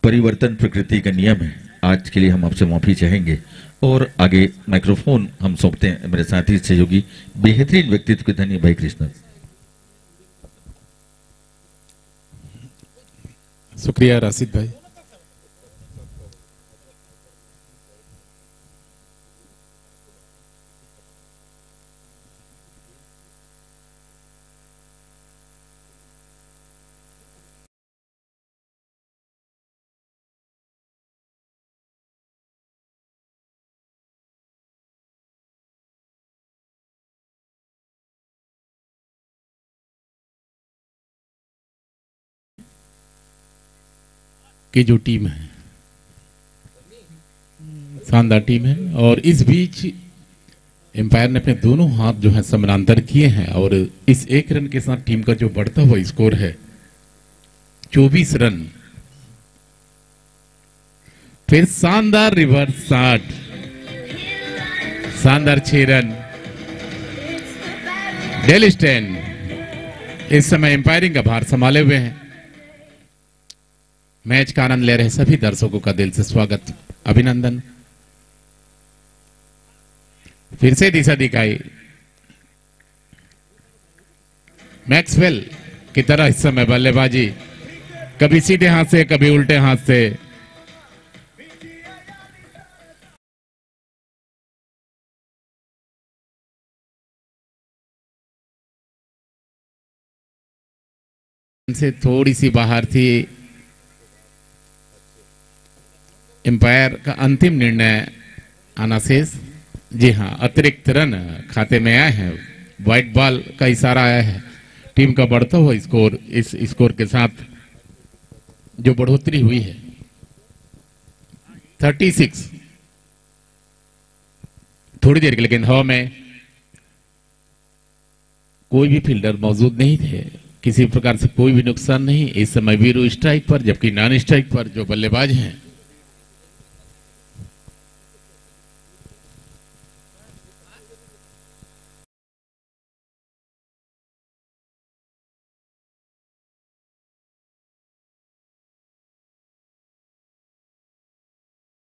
परिवर्तन प्रकृति का नियम है। आज के लिए हम आपसे माफी चाहेंगे और आगे माइक्रोफोन हम सौंपते हैं मेरे साथी सहयोगी बेहतरीन व्यक्तित्व के धनी भाई कृष्ण। शुक्रिया राशिद भाई। की जो टीम है शानदार टीम है और इस बीच एम्पायर ने अपने दोनों हाथ जो है समानांतर किए हैं और इस एक रन के साथ टीम का जो बढ़ता हुआ स्कोर है 24 रन। फिर शानदार रिवर्स शॉट, शानदार 6 रन। डेल स्टेन इस समय एम्पायरिंग का भार संभाले हुए हैं। मैच का आनंद ले रहे सभी दर्शकों का दिल से स्वागत, अभिनंदन। फिर से दिशा दिखाई मैक्सवेल की तरह इस समय बल्लेबाजी, कभी सीधे हाथ से कभी उल्टे हाथ से। से थोड़ी सी बाहर थी। एम्पायर का अंतिम निर्णय आना शेष। जी हां, अतिरिक्त रन खाते में आए हैं, व्हाइट बॉल का इशारा आया है। टीम का बढ़ता हुआ स्कोर, इस स्कोर के साथ जो बढ़ोतरी हुई है 36। थोड़ी देर के लिए गेंद हवा में, कोई भी फील्डर मौजूद नहीं थे, किसी प्रकार से कोई भी नुकसान नहीं। इस समय वीरू स्ट्राइक पर, जबकि नॉन स्ट्राइक पर जो बल्लेबाज हैं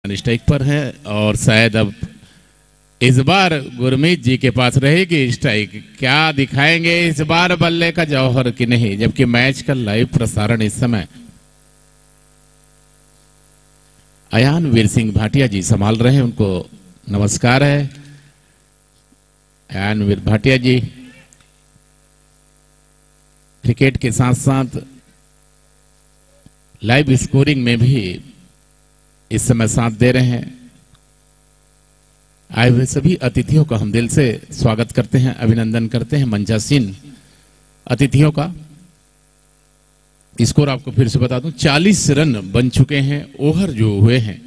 स्ट्राइक पर है और शायद अब इस बार गुरमीत जी के पास रहेगी स्ट्राइक। क्या दिखाएंगे इस बार बल्ले का जौहर कि नहीं, जबकि मैच का लाइव प्रसारण इस समय अयान वीर सिंह भाटिया जी संभाल रहे हैं, उनको नमस्कार है। अयान वीर भाटिया जी क्रिकेट के साथ साथ लाइव स्कोरिंग में भी इस समय साथ दे रहे हैं। आए हुए सभी अतिथियों का हम दिल से स्वागत करते हैं, अभिनंदन करते हैं। मंचासीन अतिथियों का स्कोर आपको फिर से बता दूं, 40 रन बन चुके हैं, ओवर जो हुए हैं।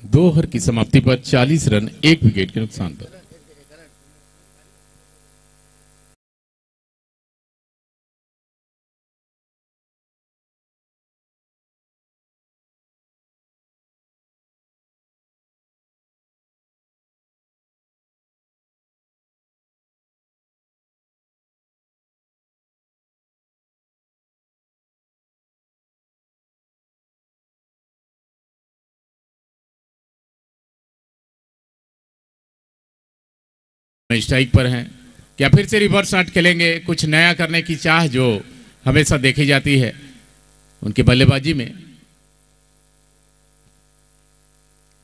दो ओवर की समाप्ति पर 40 रन 1 विकेट के नुकसान पर। स्ट्राइक पर हैं, क्या फिर से रिवर्स शॉट खेलेंगे? कुछ नया करने की चाह जो हमेशा देखी जाती है उनकी बल्लेबाजी में।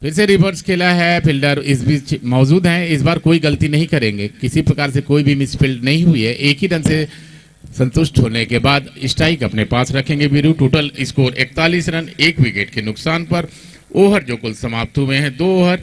फिर से रिवर्स खेला है, फील्डर इस बीच मौजूद हैं, इस बार कोई गलती नहीं करेंगे, किसी प्रकार से कोई भी मिसफील्ड नहीं हुई है। एक ही रन से संतुष्ट होने के बाद स्ट्राइक अपने पास रखेंगे Veeru. Total score 41 run 1 wicket के नुकसान पर। ओवर जो कुल समाप्त हुए हैं 2 ओवर।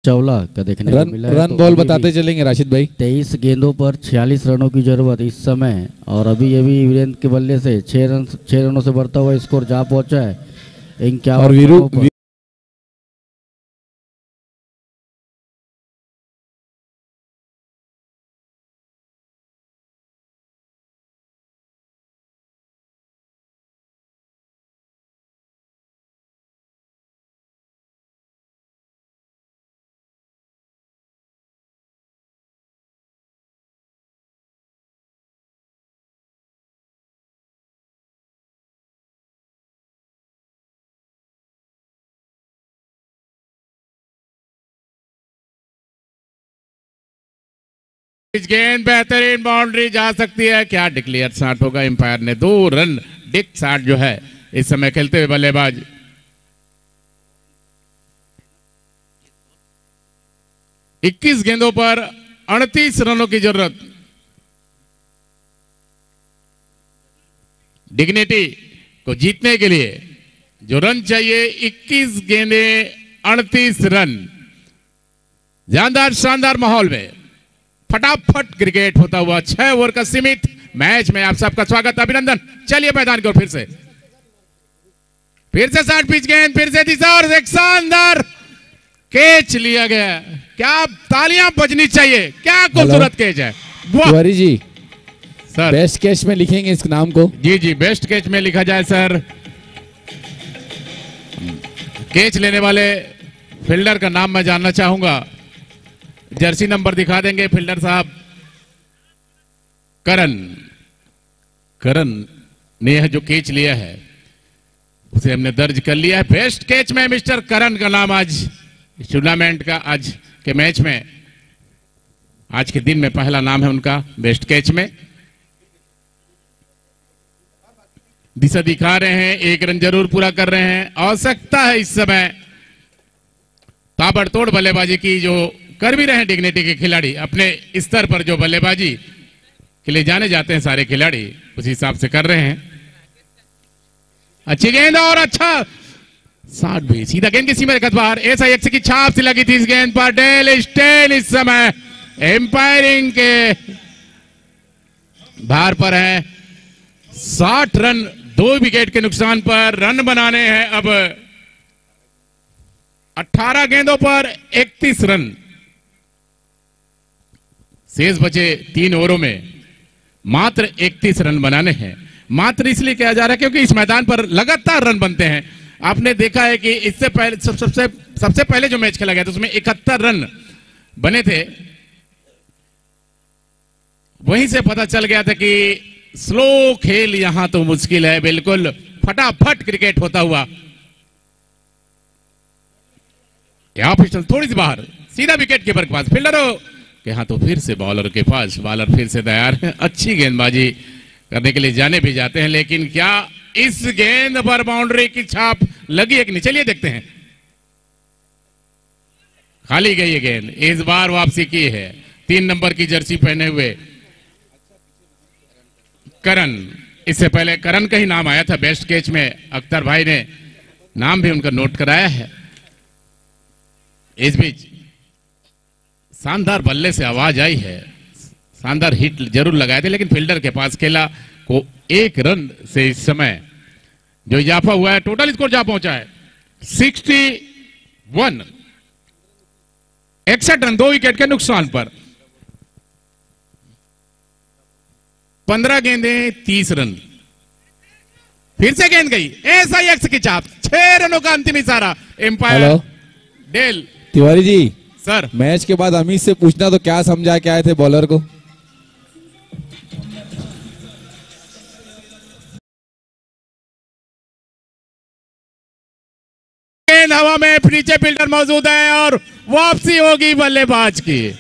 चावला का देखने को मिला है। रन तो बॉल अभी बताते भी चलेंगे राशिद भाई। 23 गेंदों पर 46 रनों की जरूरत इस समय, और अभी वीरेंद्र के बल्ले से 6 रनों से बढ़ता हुआ स्कोर जहां पहुंचा है 51 और रनों पर। इस गेंद बेहतरीन बाउंड्री जा सकती है, क्या डिक्लेयर शॉट होगा। एम्पायर ने 2 रन डिक शॉट जो है इस समय खेलते हुए बल्लेबाज। इक्कीस गेंदों पर 38 रनों की जरूरत। डिग्निटी को जीतने के लिए जो रन चाहिए 21 गेंदे 38 रन। जानदार शानदार माहौल में फटाफट क्रिकेट होता हुआ 6 ओवर का सीमित मैच में आप सबका स्वागत, अभिनंदन। चलिए मैदान की ओर फिर से 60 पिच गेंद, फिर से दिशा और एक शानदार कैच लिया गया। क्या तालियां बजनी चाहिए, क्या खूबसूरत कैच है। Tiwari ji sir best catch में लिखेंगे इस नाम को। जी जी बेस्ट कैच में लिखा जाए सर। कैच लेने वाले फील्डर का नाम मैं जानना चाहूंगा। जर्सी नंबर दिखा देंगे फील्डर साहब। करण ने यह जो कैच लिया है उसे हमने दर्ज कर लिया है। बेस्ट कैच में मिस्टर करण का नाम आज टूर्नामेंट का, आज के मैच में, आज के दिन में पहला नाम है उनका बेस्ट कैच में। दिशा दिखा रहे हैं, 1 रन जरूर पूरा कर रहे हैं। आवश्यकता है इस समय ताबड़तोड़ बल्लेबाजी की, जो कर भी रहे हैं डिग्निटी के खिलाड़ी। अपने स्तर पर जो बल्लेबाजी के लिए जाने जाते हैं सारे खिलाड़ी, उस हिसाब से कर रहे हैं। अच्छी गेंद और अच्छा शॉट भी, सीधा गेंद की सीमा रेखा बाहर। ऐसा एक की छाप सी लगी थी इस गेंद पर। डेल स्टेन इस समय एम्पायरिंग के भार पर है। 60 रन 2 विकेट के नुकसान पर रन बनाने हैं अब। 18 गेंदों पर 31 रन। शेष बचे 3 ओवरों में मात्र 31 रन बनाने हैं। मात्र इसलिए कहा जा रहा है क्योंकि इस मैदान पर लगातार रन बनते हैं। आपने देखा है कि इससे पहले सबसे पहले जो मैच खेला गया था उसमें 71 रन बने थे। वहीं से पता चल गया था कि स्लो खेल यहां तो मुश्किल है। बिल्कुल फटाफट क्रिकेट होता हुआ। यहां पिस्टल थोड़ी सी बाहर, सीधा विकेट कीपर के पास। फील्डरों के हाथों फिर से बॉलर के पास। बॉलर फिर से तैयार है, अच्छी गेंदबाजी करने के लिए जाने भी जाते हैं। लेकिन क्या इस गेंद पर बाउंड्री की छाप लगी है कि नहीं, चलिए देखते हैं। खाली गई है गेंद, इस बार वापसी की है। 3 नंबर की जर्सी पहने हुए करण। इससे पहले करण का ही नाम आया था बेस्ट कैच में। अख्तर भाई ने नाम भी उनका नोट कराया है। इस बीच शानदार बल्ले से आवाज आई है, शानदार हिट जरूर लगाए थे, लेकिन फील्डर के पास खेला को 1 रन से इस समय जो इजाफा हुआ है, टोटल स्कोर जा पहुंचा है 61। 61 रन 2 विकेट के नुकसान पर। 15 गेंदें 30 रन। फिर से गेंद गई, ऐसा ही एक्स की चाप। 6 रनों का अंतिम इशारा। एम्पायर हेलो डेल। तिवारी जी सर मैच के बाद अमित से पूछना तो क्या समझा के आए थे बॉलर को। गेंद हवा में, नीचे फील्डर मौजूद है और वापसी होगी बल्लेबाज की।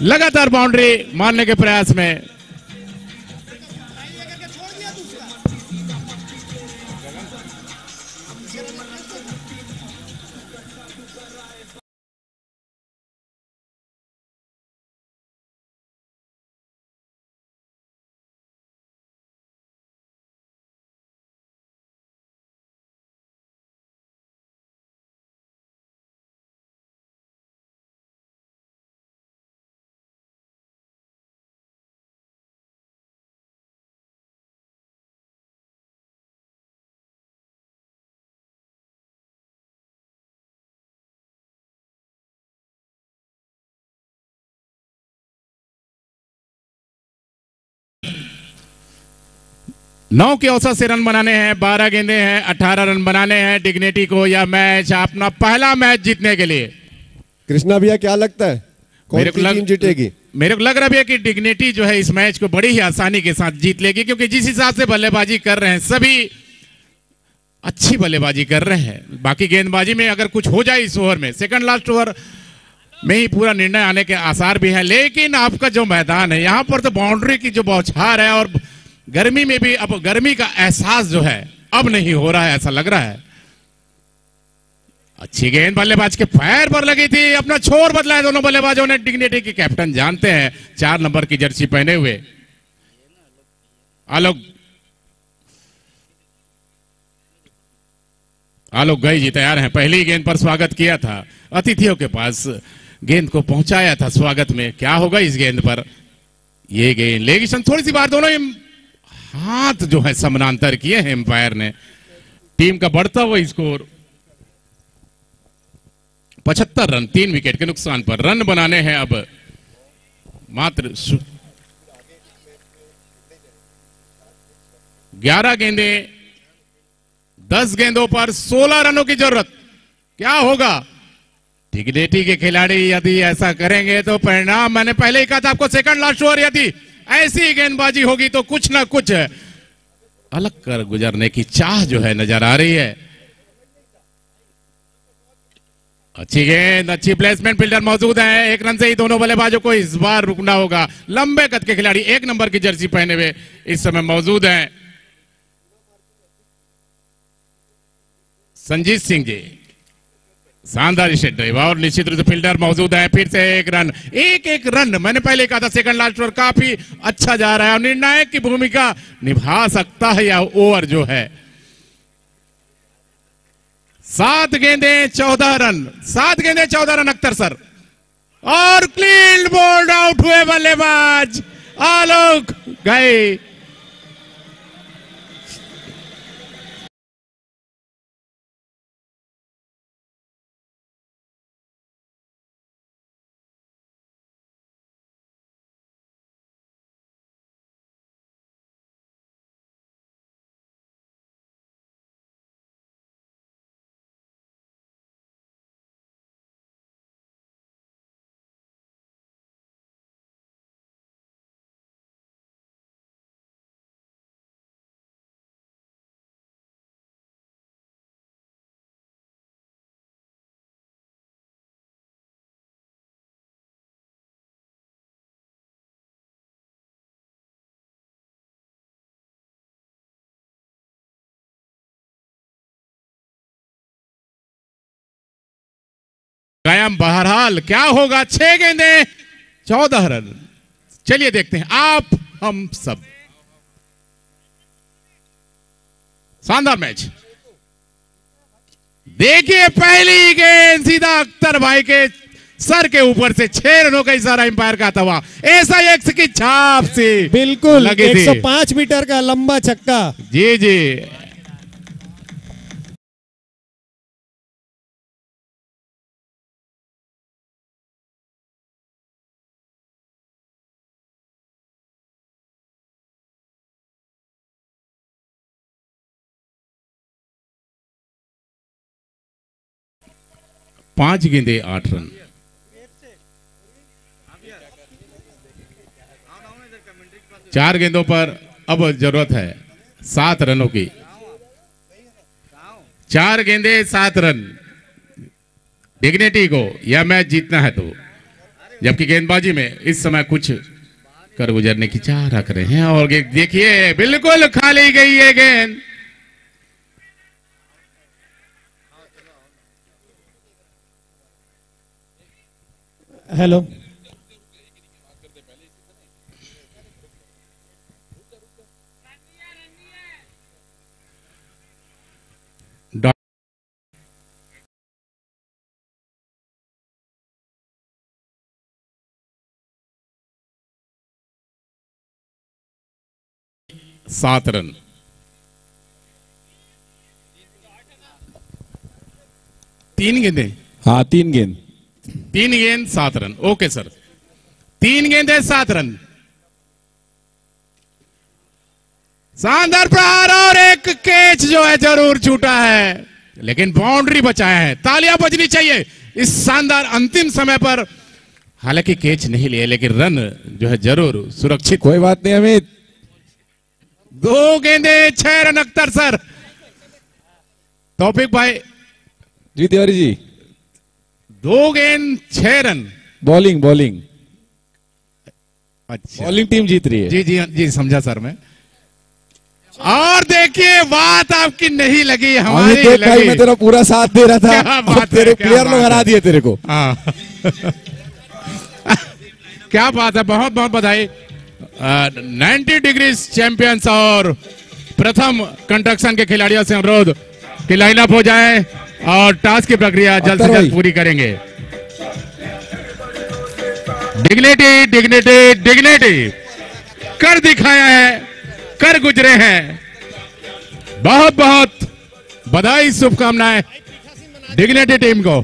लगातार बाउंड्री मारने के प्रयास में नौ के औसत से रन बनाने हैं। 12 गेंदे हैं, 18 रन बनाने हैं डिग्निटी को। यह मैच अपना पहला मैच जीतने के लिए। कृष्णा भैया क्या लगता है कौन सी टीम जीतेगी? मेरे को लग रहा है कि डिग्निटी जो है इस मैच को बड़ी ही आसानी के साथ जीत लेगी, क्योंकि जिस हिसाब से बल्लेबाजी कर रहे हैं सभी अच्छी बल्लेबाजी कर रहे हैं। बाकी गेंदबाजी में अगर कुछ हो जाए इस ओवर में, सेकंड लास्ट ओवर में ही पूरा निर्णय आने के आसार भी हैं, लेकिन आपका जो मैदान है यहाँ पर तो बाउंड्री की जो बौछार है और गर्मी में भी अब गर्मी का एहसास जो है अब नहीं हो रहा है, ऐसा लग रहा है। अच्छी गेंद बल्लेबाज के पैर पर लगी थी, अपना छोर बदला है दोनों बल्लेबाजों ने। डिग्निटी की कैप्टन जानते हैं, 4 नंबर की जर्सी पहने हुए आलोक गई जी तैयार हैं। पहली गेंद पर स्वागत किया था, अतिथियों के पास गेंद को पहुंचाया था स्वागत में। क्या होगा इस गेंद पर? ये गेंद लेगिशन, थोड़ी सी बार दोनों हाथ जो है समानांतर किए हैं एम्पायर ने। टीम का बढ़ता हुआ स्कोर 75 रन, 3 विकेट के नुकसान पर। रन बनाने हैं अब मात्र 11 गेंदें, 10 गेंदों पर 16 रनों की जरूरत। क्या होगा? डिग्निटी के खिलाड़ी यदि ऐसा करेंगे तो परिणाम, मैंने पहले ही कहा था आपको, सेकंड लास्ट ओवर यदि ऐसी गेंदबाजी होगी तो कुछ ना कुछ अलग कर गुजरने की चाह जो है नजर आ रही है। अच्छी गेंद, अच्छी प्लेसमेंट, फील्डर मौजूद है। 1 रन से ही दोनों बल्लेबाजों को इस बार रुकना होगा। लंबे कद के खिलाड़ी 1 नंबर की जर्सी पहने हुए इस समय मौजूद हैं। संजीत सिंह जी, शानदार स्टेट ड्राइव और निश्चित रूप से फील्डर मौजूद है। फिर से 1 रन, एक रन, मैंने पहले कहा था सेकंड लास्ट ओवर काफी अच्छा जा रहा है और निर्णायक की भूमिका निभा सकता है यह ओवर जो है। 7 गेंदें 14 रन, 7 गेंदें 14 रन अख्तर सर। और क्लीन बोल्ड आउट हुए बल्लेबाज आलोक गए। कायम बहरहाल क्या होगा? 6 गेंदें 14 रन। चलिए देखते हैं आप हम सब। शानदार मैच। देखिए पहली गेंद सीधा अख्तर भाई के सर के ऊपर से 6 रनों का इशारा एम्पायर का था। वहां ऐसा एक्स की छाप से बिल्कुल लगी थी। 105 मीटर का लंबा छक्का। जी जी, पांच गेंदें 8 रन। चार गेंदों पर अब जरूरत है 7 रनों की। 4 गेंदें 7 रन डिग्निटी को यह मैच जीतना है तो, जबकि गेंदबाजी में इस समय कुछ कर गुजरने की चाह रख रहे हैं। और देखिए बिल्कुल खाली गई है गेंद। हेलो, सात रन। तीन गेंदें, हाँ 3 गेंद। 3 गेंद 7 रन। ओके सर, 3 गेंदें 7 रन। शानदार प्रहार और एक कैच जो है जरूर छूटा है, लेकिन बाउंड्री बचाया है। तालियां बजनी चाहिए इस शानदार अंतिम समय पर। हालांकि कैच नहीं लिए, लेकिन रन जो है जरूर सुरक्षित। कोई बात नहीं अमित। 2 गेंदें 6 रन अख्तर सर। तौफीक भाई जी तिवारी जी, 2 गेंद 6 रन। बॉलिंग बॉलिंग अच्छा, बॉलिंग टीम जीत रही है। जी जी जी, समझा सर मैं। और देखिए बात आपकी नहीं लगी, हमारी देख भाई, लगी। मैं तेरा पूरा साथ दे रहा क्या था, बात अब तेरे है, क्या प्लेयर लोग बात हरा है। दिए तेरे को। हाँ क्या बात है, बहुत बहुत बधाई। 90 डिग्री चैंपियंस और प्रथम कंस्ट्रक्शन के खिलाड़ियों से अनुरोध कि लाइनअप हो जाए और टास्क की प्रक्रिया जल्द से अख्तर जल्द भाई। पूरी करेंगे। डिग्निटी डिग्निटी डिग्निटी कर दिखाया है, कर गुजरे हैं। बहुत बहुत बधाई, शुभकामनाएं डिग्निटी टीम को।